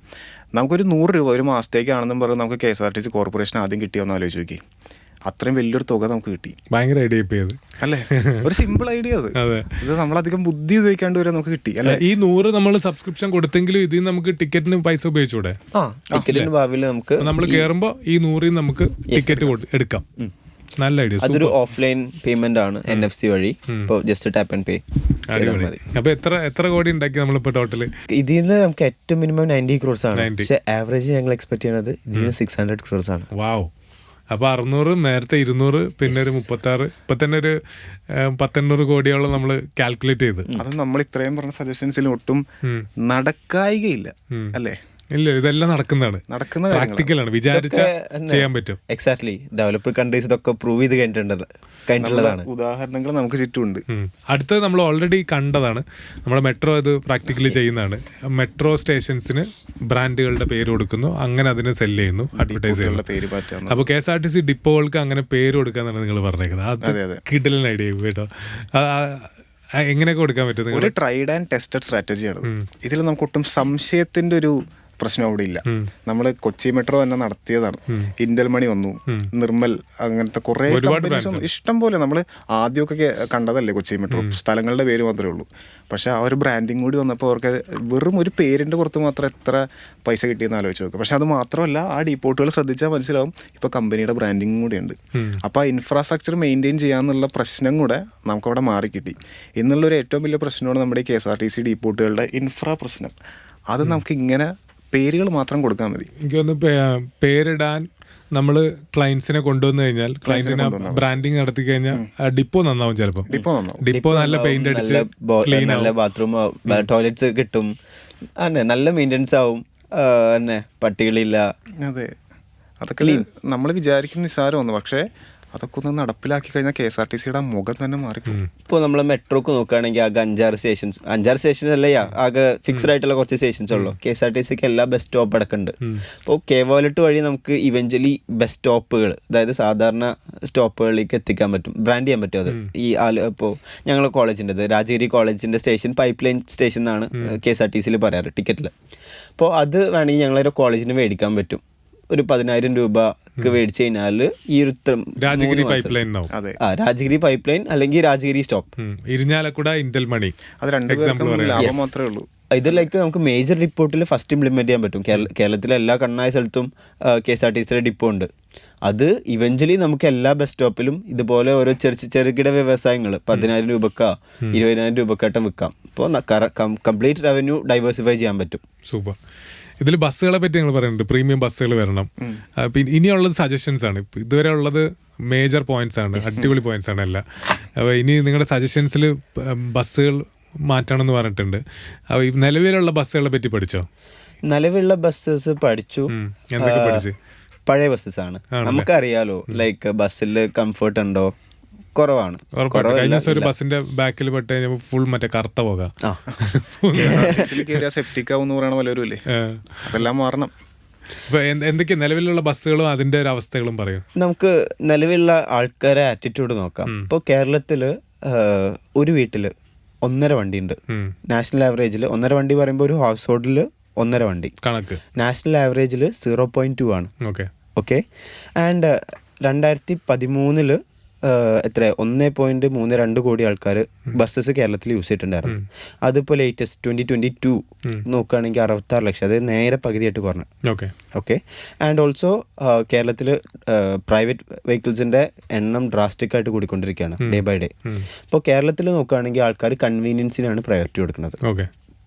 നമുക്കൊരു 100 രൂപ ഒരു മാസത്തേക്കാണെന്നും പറഞ്ഞ് നമുക്ക് KSRTC കോർപ്പറേഷൻ ആദ്യം കിട്ടിയെന്ന് ആലോചിച്ച് നോക്കി. അത്രയും വലിയൊരു തുക നമുക്ക് കിട്ടി. ഭയങ്കര ഐഡിയ അല്ലേ, ഒരു സിമ്പിൾ ഐഡിയ അത്. ഇത് നമ്മളധികം ബുദ്ധി ഉപയോഗിക്കാണ്ട് വരെ നമുക്ക് കിട്ടി അല്ലേ. ഈ 100 നമ്മൾ സബ്സ്ക്രിപ്ഷൻ കൊടുത്തെങ്കിലും ഇതിൽ നമുക്ക് ടിക്കറ്റിന് പൈസ ഉപയോഗിച്ചൂടെ? ടിക്കറ്റിന് ഭാവിയിൽ നമ്മൾ കയറുമ്പോൾ ഈ 100 നമുക്ക് ടിക്കറ്റ് എടുക്കാം. നല്ല ഐഡിയ. അതൊരു ഓഫ്ലൈൻ പേയ്മെന്റ് ആണ്, NFC വഴി. ഇപ്പോൾ ജസ്റ്റ് ടാപ്പ് ആൻഡ് പേ. അപ്പൊ എത്ര കോടി ഉണ്ടാക്കി നമ്മളിപ്പോ ടോട്ടൽ? ഇതിൽ നിന്ന് നമുക്ക് ഏറ്റവും മിനിമം 90 crores ആണ്. പക്ഷേ ആവറേജ് ഞങ്ങൾ എക്സ്പെക്ട് ചെയ്യുന്നത് ഇതിൽ നിന്ന് 600 crores ആണ്. വാവ്. അപ്പൊ 600, നേരത്തെ 200, പിന്നെ ഒരു 36, ഇപ്പൊ തന്നെ ഒരു 100-800 കോടിയോളം നമ്മൾ കാൽക്കുലേറ്റ് ചെയ്ത്. അത് നമ്മൾ ഇത്രയും പറഞ്ഞ സജഷൻസിൽ ഒട്ടും നടക്കായികയില്ല അല്ലേ? ഇല്ല, ഇതെല്ലാം നടക്കുന്നതാണ്, പ്രാക്ടിക്കലാണ്, വിചാരിച്ച ചെയ്യാൻ പറ്റും. എക്സാക്ട്ലി. ഡെവലപ്ഡ് കൺട്രീസ് ഇതൊക്കെ പ്രൂവ് ചെയ്ത് കഴിഞ്ഞിട്ടുള്ളതാണ്. ഉദാഹരണങ്ങൾ നമുക്ക് ചുറ്റുമുണ്ട്. അടുത്തത് നമ്മൾ ഓൾറെഡി കണ്ടതാണ്, നമ്മുടെ മെട്രോ ഇത് പ്രാക്ടിക്കലി ചെയ്യുന്നതാണ്. മെട്രോ സ്റ്റേഷൻസിന് ബ്രാൻഡുകളുടെ പേര് കൊടുക്കുന്നു, അങ്ങനെ അതിനെ സെല് ചെയ്യുന്നു, അഡ്വർടൈസ് ചെയ്യുന്നു. അപ്പോൾ KSRTC ഡിപ്പോകൾക്ക് അങ്ങനെ പേര് കൊടുക്കാന്നാണ് നിങ്ങൾ പറഞ്ഞേക്കുന്നത്. അത് കിടിലൻ ഐഡിയ കേട്ടോ. എങ്ങനെയൊക്കെ കൊടുക്കാൻ പറ്റും? ഒരു ട്രൈഡ് ആൻഡ് ടെസ്റ്റഡ് സ്ട്രാറ്റജിയാണ് ഇതിൽ. നമുക്ക് ഒട്ടും സംശയത്തിന്റെ ഒരു പ്രശ്നം അവിടെ ഇല്ല. നമ്മൾ കൊച്ചി മെട്രോ തന്നെ നടത്തിയതാണ്. ഇന്റൽമണി വന്നു, നിർമ്മൽ, അങ്ങനത്തെ കുറെ ഇഷ്ടം പോലെ നമ്മൾ ആദ്യമൊക്കെ കണ്ടതല്ലേ കൊച്ചി മെട്രോ, സ്ഥലങ്ങളുടെ പേര് മാത്രമേ ഉള്ളൂ. പക്ഷെ ആ ഒരു ബ്രാൻഡിങ് കൂടി വന്നപ്പോൾ അവർക്ക് വെറും ഒരു പേരിന്റെ പുറത്ത് മാത്രം എത്ര പൈസ കിട്ടിയെന്ന് ആലോചിച്ച് നോക്കുക. പക്ഷെ അത് മാത്രമല്ല, ആ ഡീപ്പോട്ടുകൾ ശ്രദ്ധിച്ചാൽ മനസ്സിലാവും ഇപ്പോൾ കമ്പനിയുടെ ബ്രാൻഡിങ് കൂടി ഉണ്ട്. അപ്പോൾ ആ ഇൻഫ്രാസ്ട്രക്ചർ മെയിൻറ്റെയിൻ ചെയ്യാന്നുള്ള പ്രശ്നം കൂടെ നമുക്കവിടെ മാറിക്കിട്ടി. എന്നുള്ളൊരു ഏറ്റവും വലിയ പ്രശ്നമാണ് നമ്മുടെ KSRTC ഡീപ്പോട്ടുകളുടെ ഇൻഫ്രാ പ്രശ്നം. അത് നമുക്ക് ഇങ്ങനെ പേരുകൾ മാത്രം കൊടുക്കാൻ മതി. എനിക്ക് തോന്നുന്നു പേരിടാൻ നമ്മൾ ക്ലയൻസിനെ കൊണ്ടുവന്നു കഴിഞ്ഞാൽ, ക്ലയന്റിനെ ബ്രാൻഡിങ് നടത്തി കഴിഞ്ഞാൽ ഡിപ്പോ നന്നാവും. ചിലപ്പോൾ ഡിപ്പോ നല്ല പെയിന്റ് അടിച്ച് ക്ലീൻ, നല്ല ബാത്റൂം ടോയ്ലറ്റ്സ് കിട്ടും, നല്ല മെയിൻ്റെനൻസ് ആവും, പട്ടികളില്ല. അതെ, അതൊക്കെ നമ്മൾ വിചാരിക്കുന്ന നിസ്സാരമാണ്. പക്ഷേ അതൊക്കെ ഒന്ന് നടപ്പിലാക്കി കഴിഞ്ഞാൽ KSRTCയുടെ മുഖം തന്നെ മാറി. ഇപ്പോൾ നമ്മൾ മെട്രോക്ക് നോക്കുകയാണെങ്കിൽ ആകെ 5-6 സ്റ്റേഷൻസ് അല്ലേ, ആകെ ഫിക്സ്ഡ് ആയിട്ടുള്ള കുറച്ച് സ്റ്റേഷൻസ് ഉള്ളൂ. KSRTCക്ക് എല്ലാ ബസ് സ്റ്റോപ്പ് അടക്കമുണ്ട്. അപ്പോൾ K-Wallet വഴി നമുക്ക് ഇവഞ്ച്വലി ബസ് സ്റ്റോപ്പുകൾ, അതായത് സാധാരണ സ്റ്റോപ്പുകളിലേക്ക് എത്തിക്കാൻ പറ്റും, ബ്രാൻഡ് ചെയ്യാൻ പറ്റും. അത് ഈ ഇപ്പോൾ ഞങ്ങൾ കോളേജിൻ്റെത് രാജഗിരി കോളേജിൻ്റെ സ്റ്റേഷൻ പൈപ്പ് ലൈൻ സ്റ്റേഷൻ എന്നാണ് KSRTCയിൽ പറയാറ് ടിക്കറ്റിൽ. അപ്പോൾ അത് വേണമെങ്കിൽ ഞങ്ങളൊരു കോളേജിന് മേടിക്കാൻ പറ്റും. ഒരു 10,000 രൂപക്ക് മേടിച്ചു കഴിഞ്ഞാൽ ഈ ഒരു Rajagiri pipe line, Rajagiri pipe line അല്ലെങ്കിൽ രാജഗിരി സ്റ്റോപ്പ്, ഇരിഞ്ഞാലക്കുട, ഇന്റൽമണി, അത് രണ്ടും മാത്രമേ ഉള്ളൂ. ഇത് നമുക്ക് മേജർ ഡിപ്പോട്ടിൽ ഫസ്റ്റ് ഇംപ്ലിമെന്റ് ചെയ്യാൻ പറ്റും. കേരളത്തിലെ എല്ലാ കണ്ണായ സ്ഥലത്തും KSRTCയുടെ ഡിപ്പോ ഉണ്ട്. അത് ഇവഞ്ച്വലി നമുക്ക് എല്ലാ ബസ് സ്റ്റോപ്പിലും ഇതുപോലെ ഓരോ ചെറുകിട വ്യവസായങ്ങൾ 10,000 രൂപക്കാ 20,000 രൂപക്കാട്ടം വിൽക്കാം. അപ്പോൾ കംപ്ലീറ്റ് റവന്യൂ ഡൈവേഴ്സിഫൈ ചെയ്യാൻ പറ്റും. സൂപ്പർ. ഇതിൽ ബസ്സുകളെ പറ്റി ഞങ്ങൾ പറയുന്നുണ്ട്, പ്രീമിയം ബസ്സുകൾ വരണം. പിന്നെ ഇനിയുള്ളത് സജഷൻസ് ആണ്. ഇതുവരെ ഉള്ളത് മേജർ പോയിന്റ്സ് ആണ്, അടിപൊളി പോയിന്റ്സ് ആണ് എല്ലാം. അപ്പോൾ ഇനി നിങ്ങളുടെ സജഷൻസിൽ ബസ്സുകൾ മാറ്റണമെന്ന് പറഞ്ഞിട്ടുണ്ട്. അപ്പോൾ ഈ നിലവിലുള്ള ബസ്സുകളെ പറ്റി പഠിച്ചോ? നിലവിലുള്ള ബസ്സസ് പഠിച്ചു. എന്തൊക്കെ പഠിച്ചു? പഴയ ബസ്സസ് ആണ്, നമുക്കറിയാലോ. ലൈക്ക് ബസ്സിൽ കംഫർട്ട് ഉണ്ടോ? കുറവാണ്. കഴിഞ്ഞ ദിവസം ഒരു ബസ്സിന്റെ ബാക്കിൽ പെട്ട് കഴിഞ്ഞപ്പോൾ ഫുൾ മറ്റേ കറുത്ത പോകാം, സെപ്റ്റിക് ആവും പറയണ പലരുമില്ലേ, അതെല്ലാം മാറണം. ഇപ്പൊ എന്തൊക്കെയാ നിലവിലുള്ള ബസ്സുകളും അതിന്റെ ഒരു അവസ്ഥകളും പറയും. നമുക്ക് നിലവിലുള്ള ആൾക്കാരെ ആറ്റിറ്റ്യൂഡ് നോക്കാം. ഇപ്പോൾ കേരളത്തില് ഒരു വീട്ടില് 1.5 വണ്ടി ഉണ്ട്. നാഷണൽ ആവറേജിൽ 1.5 വണ്ടി പറയുമ്പോൾ ഒരു ഹൗസ് ഹോൾഡിൽ 1.5 വണ്ടി കണക്ക്. നാഷണൽ ആവറേജിൽ 0.2 ആണ്. ഓക്കെ. ആൻഡ് 2013 എത്ര 1.32 കോടി ആൾക്കാർ ബസ്സസ് കേരളത്തിൽ യൂസ് ചെയ്തിട്ടുണ്ടായിരുന്നു. അതിപ്പോൾ ലേറ്റസ്റ്റ് 2022 നോക്കുകയാണെങ്കിൽ 66 ലക്ഷം, അതായത് നേരെ പകുതിയായിട്ട് കുറഞ്ഞു. ഓക്കെ. ആൻഡ് ഓൾസോ കേരളത്തിൽ പ്രൈവറ്റ് വെഹിക്കിൾസിൻ്റെ എണ്ണം ഡ്രാസ്റ്റിക് ആയിട്ട് കൂടിക്കൊണ്ടിരിക്കുകയാണ് ഡേ ബൈ ഡേ. അപ്പോൾ കേരളത്തിൽ നോക്കുകയാണെങ്കിൽ ആൾക്കാർ കൺവീനിയൻസിനാണ് പ്രയോറിറ്റി കൊടുക്കുന്നത്,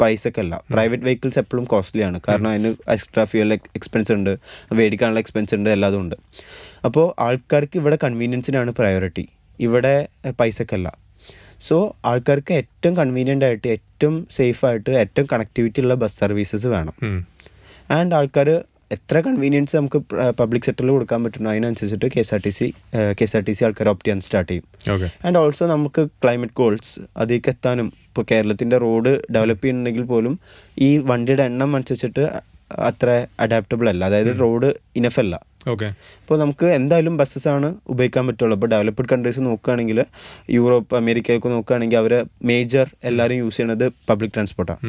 പൈസക്കല്ല. പ്രൈവറ്റ് വെഹിക്കിൾസ് എപ്പോഴും കോസ്റ്റ്ലി ആണ്, കാരണം അതിന് എക്സ്ട്രാ ഫ്യൂവൽ എക്സ്പെൻസ് ഉണ്ട്, മേടിക്കാനുള്ള എക്സ്പെൻസ് ഉണ്ട്, എല്ലാതും ഉണ്ട്. അപ്പോൾ ആൾക്കാർക്ക് ഇവിടെ കൺവീനിയൻസിനാണ് പ്രയോറിറ്റി, ഇവിടെ പൈസക്കല്ല. സോ ആൾക്കാർക്ക് ഏറ്റവും കൺവീനിയൻ്റ് ആയിട്ട്, ഏറ്റവും സേഫായിട്ട്, ഏറ്റവും കണക്ടിവിറ്റി ഉള്ള ബസ് സർവീസസ് വേണം. ആൻഡ് ആൾക്കാർ എത്ര കൺവീനിയൻസ് നമുക്ക് പബ്ലിക് സെക്ടറിൽ കൊടുക്കാൻ പറ്റുന്നു അതിനനുസരിച്ചിട്ട് KSRTC ആൾക്കാർ ഓപ്റ്റ് ചെയ്യാൻ സ്റ്റാർട്ട് ചെയ്യും. ആൻഡ് ഓൾസോ നമുക്ക് ക്ലൈമറ്റ് ഗോൾസ് അതിലേക്ക് എത്താനും, ഇപ്പോൾ കേരളത്തിൻ്റെ റോഡ് ഡെവലപ്പ് ചെയ്യുന്നുണ്ടെങ്കിൽ പോലും ഈ വണ്ടിയുടെ എണ്ണം അനുസരിച്ചിട്ട് അത്ര അഡാപ്റ്റബിൾ അല്ല, അതായത് റോഡ് ഇനഫ് അല്ല. അപ്പോൾ നമുക്ക് എന്തായാലും ബസ്സസ് ആണ് ഉപയോഗിക്കാൻ പറ്റുള്ളൂ. ഇപ്പോൾ ഡെവലപ്ഡ് കൺട്രീസ് നോക്കുകയാണെങ്കിൽ, യൂറോപ്പ്, അമേരിക്കയൊക്കെ നോക്കുകയാണെങ്കിൽ അവർ മേജർ എല്ലാവരും യൂസ് ചെയ്യുന്നത് പബ്ലിക് ട്രാൻസ്പോർട്ടാണ്.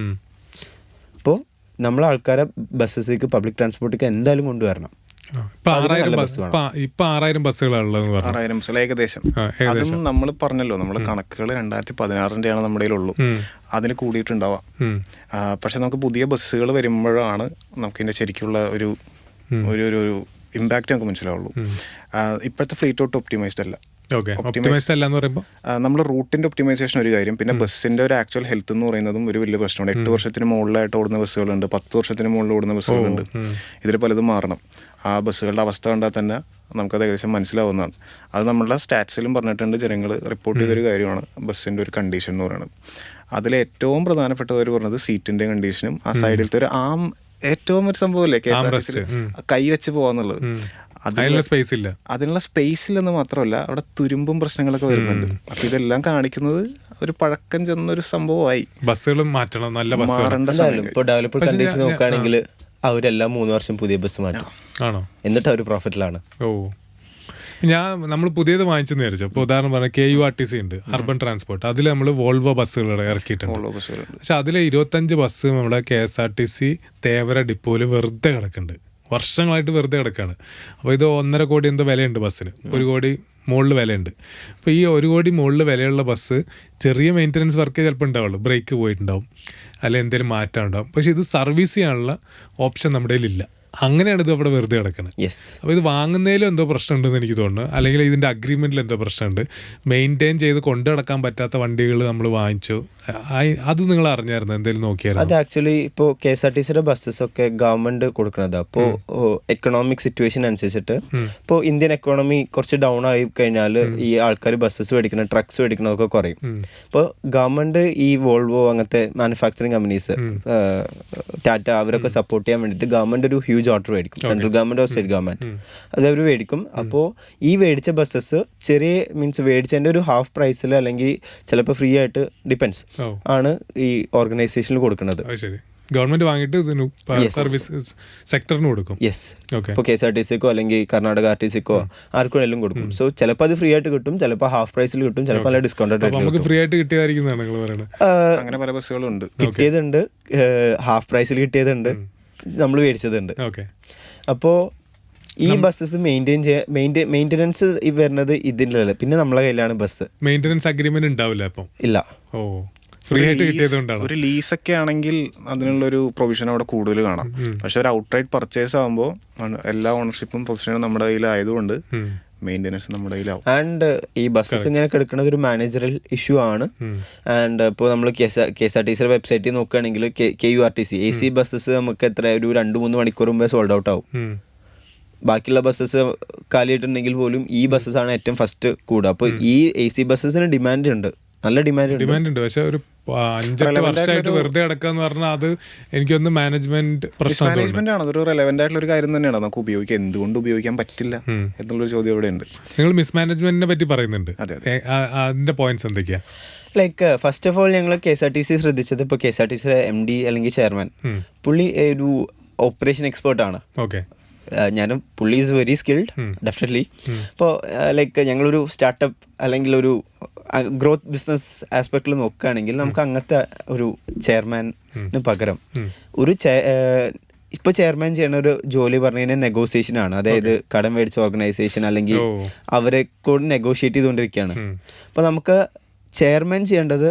അപ്പോൾ നമ്മളെ ആൾക്കാരെ ബസ്സസിലേക്ക് പബ്ലിക് ട്രാൻസ്പോർട്ടിലേക്ക് എന്തായാലും കൊണ്ടുവരണം. ഇപ്പൊ 6,000 ബസ്സുകളാണുള്ളത്. 6,000 ബസ്സുകൾ ഏകദേശം. അതും നമ്മൾ പറഞ്ഞല്ലോ, നമ്മൾ കണക്കുകൾ 2016 നമ്മുടെ കയ്യിലുള്ളൂ, അതിന് കൂടിയിട്ടുണ്ടാവാം. പക്ഷെ നമുക്ക് പുതിയ ബസ്സുകൾ വരുമ്പോഴാണ് നമുക്കിതിൻ്റെ ശരിക്കുള്ള ഒരു ഇമ്പാക്റ്റ് നമുക്ക് മനസ്സിലാവുള്ളൂ. ഇപ്പോഴത്തെ ഫ്ലീറ്റ് ഔട്ട് ഒപ്റ്റിമൈസ്ഡ് അല്ല. നമ്മൾ റൂട്ടിന്റെ ഒപ്റ്റിമൈസേഷൻ ഒരു കാര്യം, പിന്നെ ബസ്സിന്റെ ഒരു ആക്ച്വൽ ഹെൽത്ത് എന്ന് പറയുന്നതും ഒരു വലിയ പ്രശ്നമാണ്. 8 വർഷത്തിന് മുകളിലായിട്ട് ഓടുന്ന ബസ്സുകളുണ്ട്, 10 വർഷത്തിന് മുകളിൽ ഓടുന്ന ബസ്സുകളുണ്ട്. ഇതിൽ പലതും മാറണം. ആ ബസ്സുകളുടെ അവസ്ഥ കണ്ടാൽ തന്നെ നമുക്കത് ഏകദേശം മനസ്സിലാവുന്നതാണ്. അത് നമ്മളുടെ സ്റ്റാറ്റ്സിലും പറഞ്ഞിട്ടുണ്ട്, ജനങ്ങൾ റിപ്പോർട്ട് ചെയ്തൊരു കാര്യമാണ് ബസ്സിൻ്റെ ഒരു കണ്ടീഷൻ എന്ന് പറയുന്നത്. അതിൽ ഏറ്റവും പ്രധാനപ്പെട്ടവർ പറഞ്ഞത് സീറ്റിന്റെ കണ്ടീഷനും ആ സൈഡിലത്തെ ഒരു ഏറ്റവും ഒരു സംഭവമല്ലേ KSRTC കൈ വെച്ച് പോവാന്നുള്ളത്. അതിനുള്ള സ്പേസ് ഇല്ലെന്ന് മാത്രമല്ല, അവിടെ തുരുമ്പും പ്രശ്നങ്ങളൊക്കെ വരുന്നുണ്ട്. അപ്പൊ ഇതെല്ലാം കാണിക്കുന്നത് ഒരു പഴക്കം ചെന്നൊരു സംഭവമായി. ബസ്സുകളും മാറ്റണം, നല്ല മാറേണ്ട സമയം. ഇപ്പോൾ ഡെവലപ്ഡ് കൺട്രീസ് നോക്കുകയാണെങ്കിൽ അവരെല്ലാം 3 വർഷം പുതിയ ബസ് മാറ്റും, എന്നിട്ട് അവർ പ്രോഫിറ്റിലാണ്. നമ്മൾ പുതിയത് വാങ്ങിച്ചെന്ന് വിചാരിച്ചു. ഇപ്പോൾ ഉദാഹരണം പറഞ്ഞാൽ KURTC ഉണ്ട്, അർബൻ ട്രാൻസ്പോർട്ട്. അതിൽ നമ്മൾ വോൾവോ ബസ്സുകൾ ഇറക്കിയിട്ടുണ്ട്. പക്ഷെ അതിൽ 25 ബസ് നമ്മുടെ KSRTC തേവര ഡിപ്പോയിൽ വെറുതെ കിടക്കുന്നുണ്ട്, വർഷങ്ങളായിട്ട് വെറുതെ കിടക്കുകയാണ്. അപ്പോൾ ഇത് 1.5 കോടി എന്തോ വിലയുണ്ട് ബസ്സിന്, 1 കോടി മുകളിൽ വിലയുണ്ട്. അപ്പോൾ ഈ 1 കോടി മുകളിൽ വിലയുള്ള ബസ് ചെറിയ മെയിൻ്റനൻസ് വർക്ക് ചിലപ്പോൾ ഉണ്ടാവുള്ളൂ, ബ്രേക്ക് പോയിട്ടുണ്ടാവും, അല്ലെങ്കിൽ എന്തെങ്കിലും മാറ്റം ഉണ്ടാവും. പക്ഷേ ഇത് സർവീസ് ചെയ്യാനുള്ള ഓപ്ഷൻ നമ്മുടെ കയ്യിലില്ല. അങ്ങനെയാണ് ഇത് അവിടെ വെറുതെ കിടക്കുന്നത്. അപ്പോൾ ഇത് വാങ്ങുന്നതിലും എന്തോ പ്രശ്നമുണ്ടെന്ന് എനിക്ക് തോന്നുന്നു, അല്ലെങ്കിൽ ഇതിൻ്റെ അഗ്രിമെൻറ്റിൽ എന്തോ പ്രശ്നമുണ്ട്. മെയിൻറ്റെയിൻ ചെയ്ത് കൊണ്ടു നടക്കാൻ പറ്റാത്ത വണ്ടികൾ നമ്മൾ വാങ്ങിച്ചു. അത് നിങ്ങൾ അറിഞ്ഞായിരുന്നു, എന്തെങ്കിലും നോക്കിയായിരുന്നു? അത് ആക്ച്വലി ഇപ്പോൾ KSRTCയുടെ ബസ്സസ് ഒക്കെ ഗവൺമെന്റ് കൊടുക്കുന്നത്. അപ്പോൾ എക്കണോമിക് സിറ്റുവേഷൻ അനുസരിച്ചിട്ട് ഇപ്പോൾ ഇന്ത്യൻ എക്കോണമി കുറച്ച് ഡൗൺ ആയി കഴിഞ്ഞാൽ ഈ ആൾക്കാർ ബസ്സസ് മേടിക്കണം, ട്രക്സ് മേടിക്കണതൊക്കെ കുറയും. ഇപ്പോൾ ഗവൺമെന്റ് ഈ വോൾവോ അങ്ങനത്തെ മാനുഫാക്ചറിങ് കമ്പനീസ്, ടാറ്റ, അവരൊക്കെ സപ്പോർട്ട് ചെയ്യാൻ വേണ്ടിയിട്ട് ഗവൺമെന്റ് ഒരു ഹ്യൂജ് ഓർഡർ മേടിക്കും, central government or state government അത് അവർ മേടിക്കും. അപ്പോൾ ഈ മേടിച്ച ബസ്സസ് ചെറിയ മീൻസ് മേടിച്ചതിൻ്റെ ഒരു ഹാഫ് പ്രൈസിൽ അല്ലെങ്കിൽ ചിലപ്പോൾ ഫ്രീ ആയിട്ട് ഡിപ്പെൻസ് ആണ് ഈ ഓർഗനൈസേഷനിൽ കൊടുക്കുന്നത്. ഗവൺമെന്റ് വാങ്ങിയിട്ട് സർവീസ് സെക്ടറിന് കൊടുക്കും. യെസ്. ഇപ്പോൾ KSRTCക്കോ അല്ലെങ്കിൽ കർണാടക RTCക്കോ ആർക്കും എല്ലാം കൊടുക്കും. സോ ചിലപ്പോൾ അത് ഫ്രീ ആയിട്ട് കിട്ടും, ചിലപ്പോൾ ഹാഫ് പ്രൈസിൽ കിട്ടും, ചിലപ്പോൾ നല്ല ഡിസ്കൗണ്ട് ആയിട്ട് നമുക്ക് ഫ്രീ ആയിട്ട് കിട്ടിയതായിരിക്കും നിങ്ങൾ പറയുന്നത്. അങ്ങനെ പല ബസ്സുകളുണ്ട്, കിട്ടിയതുണ്ട്, ഹാഫ് പ്രൈസിൽ കിട്ടിയതുണ്ട്, നമ്മൾ മേടിച്ചതുണ്ട്. അപ്പോൾ ഈ ബസ്സസ് മെയിൻ്റെനൻസ് വരുന്നത് ഇതിലല്ല, പിന്നെ നമ്മളെ കയ്യിലാണ് ബസ്. മെയിൻ്റെനൻസ് അഗ്രിമെന്റ് ഉണ്ടാവില്ല അപ്പം? ഇല്ല. ഫ്രീ ആയിട്ട് കിട്ടിയതുകൊണ്ടാണ്. ഒരു ലീസൊക്കെ ആണെങ്കിൽ അതിനുള്ളൊരു പ്രൊവിഷൻ അവിടെ കൂടുതൽ കാണാം. പക്ഷെ ഒരു ഔട്ട്റൈറ്റ് പർച്ചേസ് ആകുമ്പോൾ എല്ലാ ഓണർഷിപ്പും പൊസിഷനും നമ്മുടെ കയ്യിലായതുകൊണ്ട് മെയിൻ്റെനൻസ് നമ്മുടെ കയ്യിലാവും. ആൻഡ് ഈ ബസ്സസ് ഇങ്ങനെ കിടക്കുന്നത് ഒരു മാനേജറൽ ഇഷ്യൂ ആണ്. ആൻഡ് ഇപ്പോൾ നമ്മൾ KSRTCയുടെ വെബ്സൈറ്റിൽ നോക്കുകയാണെങ്കിൽ KURTC AC ബസ്സസ് നമുക്ക് എത്ര ഒരു 2-3 മണിക്കൂർ മുമ്പേ സോൾഡ് ഔട്ട് ആവും. ബാക്കിയുള്ള ബസ്സസ് കാലിയായിട്ടുണ്ടെങ്കിൽ പോലും ഈ ബസ്സസ് ആണ് ഏറ്റവും ഫസ്റ്റ് കൂടുക. അപ്പോൾ ഈ AC ബസ്സസിന് ഡിമാൻഡ് ഉണ്ട്, നല്ല ഡിമാൻഡ് ഉണ്ട്. പക്ഷെ ഒരു 5-8 വർഷമായിട്ട് വെറുതെ കിടക്കാന്ന് പറഞ്ഞാൽ അത് എനിക്കൊന്ന് മാനേജ്മെന്റ് പ്രശ്നമാണ്. അതൊരു റെലവെന്റ് ആയിട്ടുള്ള ഒരു കാര്യം തന്നെയാണ്. നമുക്ക് ഉപയോഗിക്കാൻ, എന്തുകൊണ്ട് ഉപയോഗിക്കാൻ പറ്റില്ല എന്നുള്ളൊരു ചോദ്യം ഇവിടെ ഉണ്ട്. നിങ്ങൾ മിസ്മാനേജ്മെന്റിനെ പറ്റി പറയുന്നുണ്ട്, അതിന്റെ പോയിന്റ്സ് എന്തൊക്കെയാ? ലൈക്ക് ഫസ്റ്റ് ഓഫ് ഓൾ ഞങ്ങൾ KSRTC ശ്രദ്ധിച്ചത് ഇപ്പോൾ KSRTCയുടെ MD അല്ലെങ്കിൽ ചെയർമാൻ, പുള്ളി ഒരു ഓപ്പറേഷൻ എക്സ്പേർട്ട് ആണ്. ഞാനും പുള്ളി ഈസ് വെരി സ്കിൽഡ് ഡെഫിനറ്റ്ലി. ഇപ്പോൾ ലൈക്ക് ഞങ്ങളൊരു സ്റ്റാർട്ടപ്പ് അല്ലെങ്കിൽ ഒരു ഗ്രോത്ത് ബിസിനസ് ആസ്പെക്റ്റിൽ നോക്കുകയാണെങ്കിൽ നമുക്ക് അങ്ങനത്തെ ഒരു ചെയർമാന് പകരം ഒരു ഇപ്പോൾ ചെയർമാൻ ചെയ്യുന്ന ഒരു ജോലി പറഞ്ഞു കഴിഞ്ഞാൽ നെഗോസിയേഷൻ ആണ്. അതായത് കടം മേടിച്ച ഓർഗനൈസേഷൻ അല്ലെങ്കിൽ അവരെ കൂടി നെഗോഷിയേറ്റ് ചെയ്തുകൊണ്ടിരിക്കുകയാണ്. അപ്പോൾ നമുക്ക് ചെയർമാൻ ചെയ്യേണ്ടത്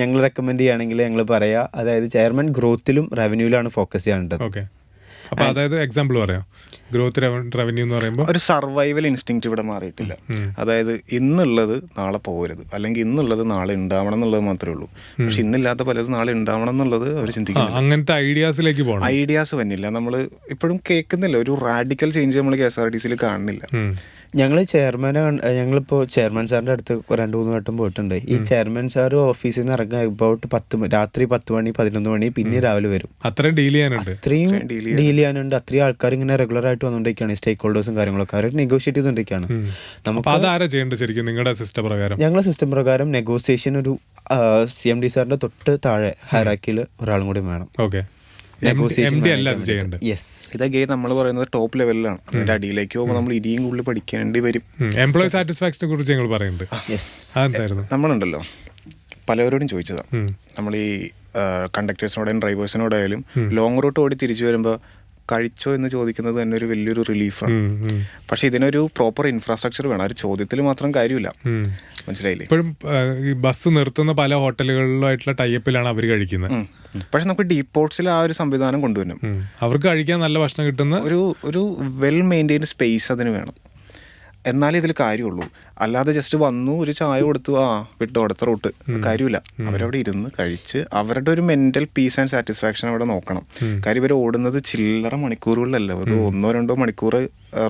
ഞങ്ങൾ റെക്കമെൻഡ് ചെയ്യുകയാണെങ്കിൽ ഞങ്ങൾ പറയുക, അതായത് ചെയർമാൻ ഗ്രോത്തിലും റവന്യൂവിലാണ് ഫോക്കസ് ചെയ്യേണ്ടത്. അപ്പോൾ അതായത് എക്സാമ്പിൾ പറയാം, ഗ്രോത്ത് റവന്യൂ എന്ന് പറയുമ്പോൾ ഒരു സർവൈവൽ ഇൻസ്റ്റിങ്ക്റ്റ് ഇവിടെ മാറിയിട്ടില്ല. അതായത് ഇന്നുള്ളത് നാളെ പോകരുത്, അല്ലെങ്കിൽ ഇന്നുള്ളത് നാളെ ഉണ്ടാവണം എന്നുള്ളത് മാത്രമേ ഉള്ളൂ. പക്ഷെ ഇന്നില്ലാത്ത പലത് നാളെ ഉണ്ടാവണം എന്നുള്ളത് അവർ ചിന്തിക്കുന്നു. അങ്ങനത്തെ ഐഡിയാസിലേക്ക് പോകണം. ഐഡിയാസ് വന്നില്ല, നമ്മൾ ഇപ്പോഴും കേൾക്കുന്നില്ല. ഒരു റാഡിക്കൽ ചേഞ്ച് നമ്മൾ KSRTCയിൽ കാണുന്നില്ല. ഞങ്ങളിപ്പോൾ ചെയർമാൻ സാറിൻ്റെ അടുത്ത് 2-3 വട്ടം പോയിട്ടുണ്ട്. ഈ ചെയർമാൻ സാർ ഓഫീസിൽ നിന്ന് ഇറങ്ങാൻ അബൌട്ട് രാത്രി 10 മണി 11 മണി പിന്നെ രാവിലെ വരും. അത്രയും ഡീൽ ചെയ്യാനുണ്ട്, അത്രയും ആൾക്കാർ ഇങ്ങനെ റെഗുലർ ആയിട്ട് വന്നുകൊണ്ടിരിക്കുകയാണ്. സ്റ്റേക്ക് ഹോൾഡേഴ്സും കാര്യങ്ങളൊക്കെ അവർ നെഗോഷിയേറ്റ് ചെയ്തുകൊണ്ടിരിക്കുകയാണ്. ഞങ്ങളുടെ സിസ്റ്റം പ്രകാരം നെഗോസിയേഷൻ ഒരു CMD സാറിന്റെ തൊട്ട് താഴെ ഹൈറാക്കിയിൽ ഒരാളും കൂടി വേണം. ഇതൊക്കെ നമ്മൾ പറയുന്നത് ടോപ്പ് ലെവലിലാണ്. അതിന്റെ അടിയിലേക്ക് പോകുമ്പോൾ നമ്മൾ ഇനിയും കൂടുതൽ പഠിക്കേണ്ടി വരും. എംപ്ലോയി സാറ്റിസ്ഫാക്ഷനെ കുറിച്ച് ഞങ്ങൾ പറയുന്നുണ്ട്. നമ്മളുണ്ടല്ലോ പലവരോടും ചോദിച്ചതാ, നമ്മൾ ഈ കണ്ടക്ടേഴ്സിനോടായാലും ഡ്രൈവേഴ്സിനോടായാലും ലോങ് റൂട്ട് ഓടി തിരിച്ചു വരുമ്പോൾ കഴിച്ചോ എന്ന് ചോദിക്കുന്നത് തന്നെ ഒരു വലിയൊരു റിലീഫാണ്. പക്ഷെ ഇതിനൊരു പ്രോപ്പർ ഇൻഫ്രാസ്ട്രക്ചർ വേണം. ഒരു ചോദ്യത്തിൽ മാത്രം കാര്യമില്ല, മനസ്സിലായില്ലേ? ഇപ്പോഴും ഈ ബസ് നിർത്തുന്ന പല ഹോട്ടലുകളിലായിട്ടുള്ള ടൈപ്പിലാണ് അവർ കഴിക്കുന്നത്. പക്ഷെ നമുക്ക് ഡീപോർട്സിൽ ആ ഒരു സംവിധാനം കൊണ്ടുവരണം. അവർക്ക് കഴിക്കാൻ നല്ല ഭക്ഷണം കിട്ടുന്ന ഒരു വെൽ മെയിൻറ്റെയിൻഡ് സ്പേസ് അതിന് വേണം. എന്നാലേ ഇതിൽ കാര്യമുള്ളൂ. അല്ലാതെ ജസ്റ്റ് വന്നു ഒരു ചായ കൊടുത്തു വിട്ടോ അടുത്ത റൂട്ട്, കാര്യമില്ല. അവരവിടെ ഇരുന്ന് കഴിച്ച് അവരുടെ ഒരു മെന്റൽ പീസ് ആൻഡ് സാറ്റിസ്ഫാക്ഷൻ അവിടെ നോക്കണം. കാര്യം ഇവർ ഓടുന്നത് ചില്ലറ മണിക്കൂറുകളിലല്ല, അത് 1-2 മണിക്കൂർ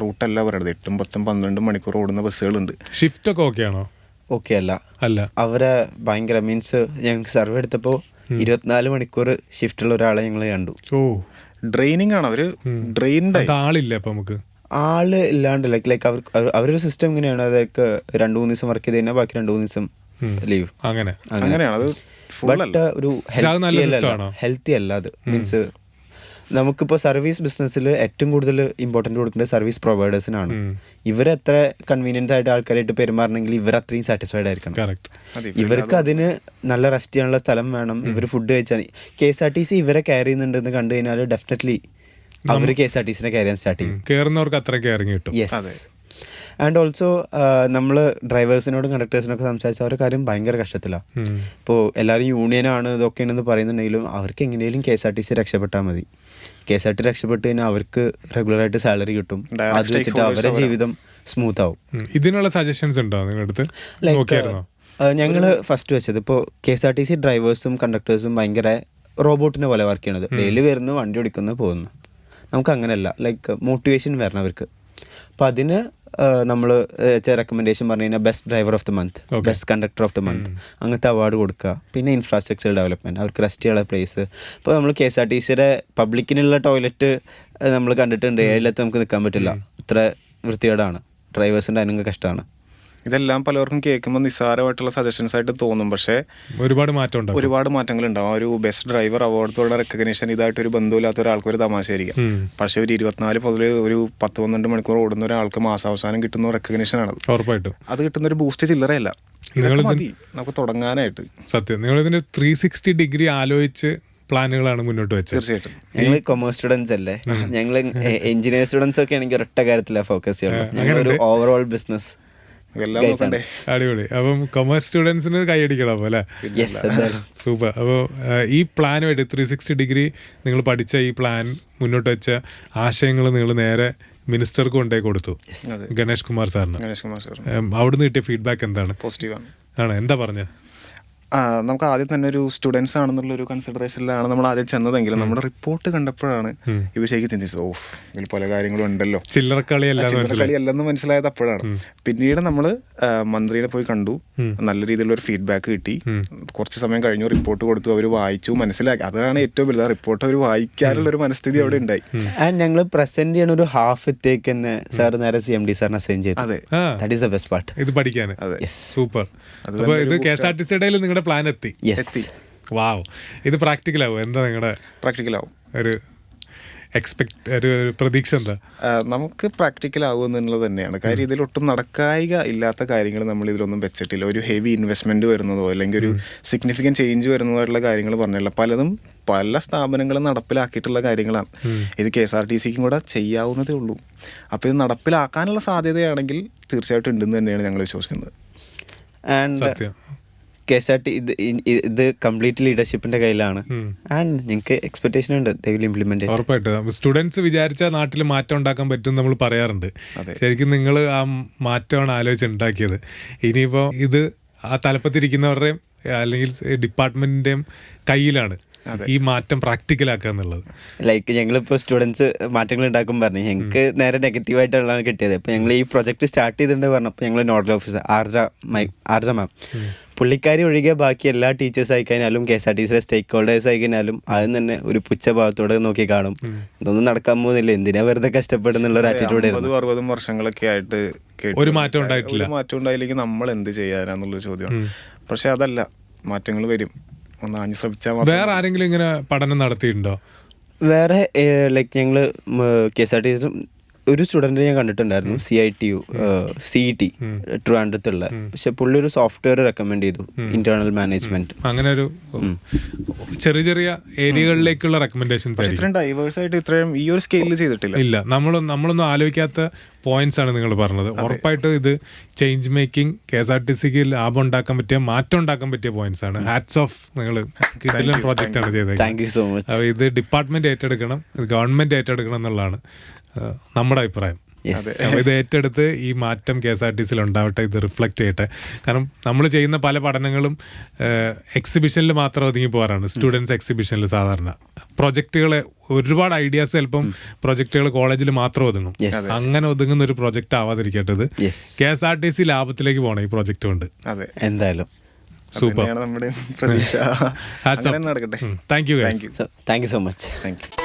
റൂട്ടല്ല അവരുടെ. 8, 10, 12 മണിക്കൂർ ഓടുന്ന ബസ്സുകളുണ്ട്. ഷിഫ്റ്റ് ഒക്കെ ഓക്കെയാണോ? ഓക്കെ അല്ല, അവരെ ഭയങ്കര മീൻസ് ഞങ്ങൾക്ക് സർവേ എടുത്തപ്പോൾ 24 മണിക്കൂർ ഷിഫ്റ്റുള്ള ഒരാളെ ഞങ്ങൾ കണ്ടു. ഡ്രെയിനിങ് ആണ്, അവര് ഡ്രെയിൻഡ് ആളില്ല. അപ്പൊ നമുക്ക് ആള് ഇല്ലാണ്ട് ലൈക്ക് അവരൊരു സിസ്റ്റം ഇങ്ങനെയാണ്. അതൊക്കെ 2-3 ദിവസം വർക്ക് ചെയ്ത് കഴിഞ്ഞാൽ ബാക്കി 2-3 ദിവസം ലീവ്. അങ്ങനെയാണ്. ബട്ട് ഒരു ഹെൽത്തി അല്ല അത്. മീൻസ് നമുക്കിപ്പോൾ സർവീസ് ബിസിനസ്സിൽ ഏറ്റവും കൂടുതൽ ഇമ്പോർട്ടൻ്റ് കൊടുക്കേണ്ടത് സർവീസ് പ്രൊവൈഡേഴ്സിനാണ്. ഇവരെത്ര കൺവീനിയൻ്റ് ആയിട്ട് ആൾക്കാരായിട്ട് പെരുമാറണമെങ്കിൽ ഇവർ അത്രയും സാറ്റിസ്ഫൈഡ് ആയിരിക്കണം. ഇവർക്ക് അതിന് നല്ല റെസ്റ്റ് ചെയ്യാനുള്ള സ്ഥലം വേണം. ഇവർ ഫുഡ് കഴിച്ചാൽ KSRTC ഇവരെ കെയർ ചെയ്യുന്നുണ്ടെന്ന് കണ്ടു കഴിഞ്ഞാൽ ഡെഫിനറ്റ്ലി അവർ KSRTCനെ കെയർ ചെയ്യാൻ സ്റ്റാർട്ട് ചെയ്യും. കയറുന്നവർക്ക് അത്ര കെയറിങ് കിട്ടും. യെസ്. ആൻഡ് ഓൾസോ നമ്മൾ ഡ്രൈവേഴ്സിനോടും കണ്ടക്ടേഴ്സിനൊക്കെ സംസാരിച്ച അവരുടെ കാര്യം ഭയങ്കര കഷ്ടത്തിലാണ്. ഇപ്പോൾ എല്ലാവരും യൂണിയനാണ് ഇതൊക്കെയാണെന്ന് പറയുന്നുണ്ടെങ്കിലും അവർക്ക് എങ്ങനെയും KSRTC രക്ഷപ്പെട്ടാൽ മതി. KSRTC രക്ഷപ്പെട്ട് കഴിഞ്ഞാൽ അവർക്ക് റെഗുലറായിട്ട് സാലറി കിട്ടും. അത് വെച്ചിട്ട് അവരുടെ ജീവിതം സ്മൂത്ത് ആവും. ഇതിനുള്ള സജഷൻസ് ഉണ്ടോ നിങ്ങളുടെ അടുത്ത്? ഞങ്ങൾ ഫസ്റ്റ് വെച്ചത് ഇപ്പോൾ KSRTC ഡ്രൈവേഴ്സും കണ്ടക്ടേഴ്സും ഭയങ്കര റോബോട്ടിനെ പോലെ വർക്ക് ചെയ്യണത്. ഡെയിലി വരുന്നു, വണ്ടി ഓടിക്കുന്നു, പോകുന്നു. നമുക്ക് അങ്ങനെയല്ല. ലൈക്ക് മോട്ടിവേഷൻ വരണം അവർക്ക്. അപ്പോൾ അതിന് നമ്മൾ റെക്കമെൻഡേഷൻ പറഞ്ഞു കഴിഞ്ഞാൽ best driver of the month, best conductor of the month, അങ്ങനത്തെ അവാർഡ് കൊടുക്കുക. പിന്നെ ഇൻഫ്രാസ്ട്രക്ചർ ഡെവലപ്മെൻറ്റ്, അവർക്ക് റെസ്റ്റ് ചെയ്യാനുള്ള പ്ലേസ്. ഇപ്പോൾ നമ്മൾ KSRTCയുടെ പബ്ലിക്കിനുള്ള ടോയ്ലറ്റ് നമ്മൾ കണ്ടിട്ടുണ്ട്. ഏഴിലത്ത് നമുക്ക് നിൽക്കാൻ പറ്റില്ല, ഇത്ര വൃത്തികേടാണ്. ഡ്രൈവേഴ്സിൻ്റെ അതിനൊക്കെ കഷ്ടമാണ്. ഇതെല്ലാം പലർക്കും കേൾക്കുമ്പോൾ നിസ്സാരമായിട്ടുള്ള സജഷൻസ് ആയിട്ട് തോന്നും. പക്ഷേ ഒരുപാട് മാറ്റങ്ങൾ ഉണ്ടാവും. ഒരു ബെസ്റ്റ് ഡ്രൈവർ അവാർഡത്തോടെ റെക്കഗ്നേഷൻ ഇതായിട്ടൊരു ബന്ധമില്ലാത്ത ഒരാൾക്ക് ഒരു തമാശയായിരിക്കും. പക്ഷേ ഒരു 24 മുതൽ ഒരു 10-12 മണിക്കൂർ ഓടുന്ന ഒരാൾക്ക് മാസാവസാനം കിട്ടുന്ന റെക്കഗ്നേഷൻ ആണ്. ഉറപ്പായിട്ടും അത് കിട്ടുന്ന ഒരു ബൂസ്റ്റ് ചില്ലറയല്ല. നമുക്ക് തുടങ്ങാനായിട്ട് സത്യം നിങ്ങൾ ഇതിന്റെ 360 ഡിഗ്രി ആലോചിച്ച് പ്ലാനുകളാണ് മുന്നോട്ട് വെച്ചത്. തീർച്ചയായിട്ടും. ഞങ്ങൾ കൊമേഴ്സ് സ്റ്റുഡൻസ് അല്ലേ, ഞങ്ങൾ എഞ്ചിനീയർ സ്റ്റുഡൻസ് ഒക്കെ ആണെങ്കിൽ ഒറ്റ കാര്യത്തിലാണ് ഫോക്കസ് ചെയ്യുന്നത്. ഞങ്ങളൊരു ഓവറോൾ ബിസിനസ്. അടിപൊളി. അപ്പം കൊമേഴ്സ് സ്റ്റുഡൻസിന് കൈയടിക്കണം അപ്പൊ അല്ലേ? സൂപ്പർ. അപ്പോൾ ഈ പ്ലാനുമായിട്ട് 360 ഡിഗ്രി നിങ്ങൾ പഠിച്ച ഈ പ്ലാൻ മുന്നോട്ട് വെച്ച ആശയങ്ങൾ നിങ്ങൾ നേരെ മിനിസ്റ്റർക്ക് കൊണ്ടേ കൊടുത്തു, ഗണേഷ് കുമാർ സാറിന്. അവിടുന്ന് കിട്ടിയ ഫീഡ്ബാക്ക് എന്താണ്? പോസിറ്റീവാണ്. ആണ്. എന്താ പറഞ്ഞ? നമുക്ക് ആദ്യം തന്നെ ഒരു സ്റ്റുഡൻസ് ആണെന്നുള്ള ഒരു കൺസിഡറേഷനിലാണ് നമ്മൾ ആദ്യം ചെന്നതെങ്കിലും നമ്മുടെ റിപ്പോർട്ട് കണ്ടപ്പോഴാണ് ഇവർ ശരിക്കും ചിന്തിച്ചത്, ഇതിൽ പല കാര്യങ്ങളും ഉണ്ടല്ലോ, ചില്ലറക്കളി അല്ലെന്ന് മനസ്സിലായത് അപ്പോഴാണ്. പിന്നീട് നമ്മൾ മന്ത്രിയെ പോയി കണ്ടു, നല്ല രീതിയിലുള്ള ഒരു ഫീഡ്ബാക്ക് കിട്ടി. കുറച്ച് സമയം കഴിഞ്ഞു, റിപ്പോർട്ട് കൊടുത്തു, അവർ വായിച്ചു, മനസ്സിലാക്കി. അതാണ് ഏറ്റവും വലുത്. റിപ്പോർട്ട് അവർ വായിക്കാനുള്ള ഒരു മനസ്ഥിതി അവിടെ ഉണ്ടായി. ഞങ്ങൾ പ്രസന്റ് ചെയ്യണ ഒരു ഹാഫ് എത്തേക്ക് തന്നെ സാർ നേരെ CMD സാറിന് അസൈൻ ചെയ്തു. അതെ, that is the best part. ഇത് പഠിക്കാൻ സൂപ്പർ. അപ്പോൾ ഇത് KSRTCയുടെ നിങ്ങളുടെ പ്ലാൻ എത്തി. വാവ്. ഇത് പ്രാക്ടിക്കലാവും? എന്താ നിങ്ങളുടെ പ്രാക്ടിക്കലാവും ഒരു ഒരു പ്രതീക്ഷ? എന്താ? നമുക്ക് പ്രാക്ടിക്കൽ ആവുമെന്നുള്ളത് തന്നെയാണ് കാര്യം. ഇതിലൊട്ടും നടക്കായിക ഇല്ലാത്ത കാര്യങ്ങൾ നമ്മൾ ഇതിലൊന്നും വെച്ചിട്ടില്ല. ഒരു ഹെവി ഇൻവെസ്റ്റ്മെന്റ് വരുന്നതോ അല്ലെങ്കിൽ ഒരു സിഗ്നിഫിക്കൻറ്റ് ചേഞ്ച് വരുന്നതായിട്ടുള്ള കാര്യങ്ങൾ പറഞ്ഞില്ല. പലതും പല സ്ഥാപനങ്ങളും നടപ്പിലാക്കിയിട്ടുള്ള കാര്യങ്ങളാണ്. ഇത് KSRTCക്കും കൂടെ ചെയ്യാവുന്നതേ ഉള്ളൂ. അപ്പോൾ ഇത് നടപ്പിലാക്കാനുള്ള സാധ്യതയാണെങ്കിൽ തീർച്ചയായിട്ടും ഉണ്ടെന്ന് തന്നെയാണ് ഞങ്ങൾ വിശ്വസിക്കുന്നത്. ആൻഡ് KSRTC ഇത് കംപ്ലീറ്റ് ലീഡർഷിപ്പിന്റെ കയ്യിലാണ്. ആൻഡ് ഞങ്ങൾക്ക് എക്സ്പെക്ടേഷൻ ഉണ്ട്, they will implement it. ഉറപ്പായിട്ടും സ്റ്റുഡൻസ് വിചാരിച്ച നാട്ടിൽ മാറ്റം ഉണ്ടാക്കാൻ പറ്റും നമ്മൾ പറയാറുണ്ട്. ശരിക്കും നിങ്ങൾ ആ മാറ്റമാണ് ആലോചിച്ചുണ്ടാക്കിയത്. ഇനിയിപ്പോൾ ഇത് ആ തലപ്പത്തിരിക്കുന്നവരുടെയും അല്ലെങ്കിൽ ഡിപ്പാർട്ട്മെന്റിന്റെയും കയ്യിലാണ് ഈ മാറ്റം പ്രാക്ടിക്കലാക്കുക എന്നുള്ളത്. ലൈക്ക് ഞങ്ങളിപ്പോൾ സ്റ്റുഡൻസ് മാറ്റങ്ങൾ ഉണ്ടാക്കും പറഞ്ഞു, ഞങ്ങൾക്ക് നേരെ നെഗറ്റീവായിട്ടുള്ള കിട്ടിയത്. ഇപ്പോൾ ഞങ്ങൾ ഈ പ്രൊജക്ട് സ്റ്റാർട്ട് ചെയ്തിട്ടുണ്ട് പറഞ്ഞപ്പോൾ ഞങ്ങൾ നോഡൽ ഓഫീസർ ആർദ്ര മാം, പുള്ളിക്കാരി ഒഴികെ ബാക്കി എല്ലാ ടീച്ചേഴ്സ് ആയിക്കഴിഞ്ഞാലും KSRTCയുടെ സ്റ്റേക്ക് ഹോൾഡേഴ്സ് ആയിക്കഴിഞ്ഞാലും ആദ്യം തന്നെ ഒരു പുച്ഛഭാവത്തോടെ നോക്കി കാണും. ഇതൊന്നും നടക്കാൻ പോകുന്നില്ല, എന്തിനാ വെറുതെ കഷ്ടപ്പെടുന്നുള്ള ഒരു ആറ്റിറ്റ്യൂഡ്. 50-60 വർഷങ്ങളൊക്കെ ആയിട്ട് ഒരു മാറ്റം ഉണ്ടായിട്ടില്ല. മാറ്റം ഉണ്ടായില്ലെങ്കിൽ നമ്മൾ എന്ത് ചെയ്യാനാന്നുള്ളൊരു ചോദ്യമാണ്. പക്ഷെ അതല്ല, മാറ്റങ്ങൾ വരും. ഒന്ന് ആഞ്ഞു ശ്രമിച്ചാൽ. വേറെ ആരെങ്കിലും ഇങ്ങനെ പഠനം നടത്തിയിട്ടുണ്ടോ? വേറെ ലൈക്ക് ഞങ്ങൾ KSRTC ഒരു സ്റ്റുഡൻറ്റ് ഞാൻ കണ്ടിട്ടുണ്ടായിരുന്നു, CITU CET ട്രിവാൻഡ്രത്തുള്ള. പക്ഷെ പുള്ളി ഒരു സോഫ്റ്റ്വെയർ റെക്കമെൻഡ് ചെയ്തു, ഇന്റേണൽ മാനേജ്മെന്റ്. അങ്ങനെ ഒരു ചെറിയ ചെറിയ ഏരിയകളിലേക്കുള്ള റെക്കമെൻഡേഷൻസ് ഇത്രയും ഈ ഒരു സ്കെയിലിൽ ചെയ്തിട്ടില്ല. ഇല്ല, നമ്മളൊന്നും ആലോചിക്കാത്ത പോയിന്റ്സ് ആണ് നിങ്ങൾ പറഞ്ഞത്. ഉറപ്പായിട്ടും ഇത് ചേഞ്ച് മേക്കിംഗ്, KSRTCക്ക് ലാഭം ഉണ്ടാക്കാൻ പറ്റിയ, മാറ്റം ഉണ്ടാക്കാൻ പറ്റിയ പോയിന്റ്സ് ആണ്. Hats off. നിങ്ങൾ കിടിലൻ പ്രോജക്റ്റ് ആണ് ചെയ്തത്. Thank you so much. ഇത് ഡിപ്പാർട്ട്മെന്റ് ഏറ്റെടുക്കണം, ഗവൺമെന്റ് ഏറ്റെടുക്കണം എന്നുള്ളതാണ് നമ്മുടെ അഭിപ്രായം. ഇത് ഏറ്റെടുത്ത് ഈ മാറ്റം KSRTCയിൽ ഉണ്ടാവട്ടെ, ഇത് റിഫ്ലക്റ്റ് ചെയ്യട്ടെ. കാരണം നമ്മൾ ചെയ്യുന്ന പല പഠനങ്ങളും എക്സിബിഷനിൽ മാത്രം ഒതുങ്ങി പോകാറാണ്. സ്റ്റുഡൻസ് എക്സിബിഷനിൽ സാധാരണ പ്രൊജക്റ്റുകളെ ഒരുപാട് ഐഡിയാസ് ചിലപ്പം പ്രൊജക്റ്റുകൾ കോളേജിൽ മാത്രം ഒതുങ്ങും. അങ്ങനെ ഒതുങ്ങുന്ന ഒരു പ്രൊജക്റ്റ് ആവാതിരിക്കട്ടെ. ഇത് KSRTC ലാഭത്തിലേക്ക് പോകണം ഈ പ്രൊജക്റ്റ് കൊണ്ട്. എന്തായാലും സൂപ്പർ. നമ്മുടെ പ്രതീക്ഷ. Thank you so much. Thank you.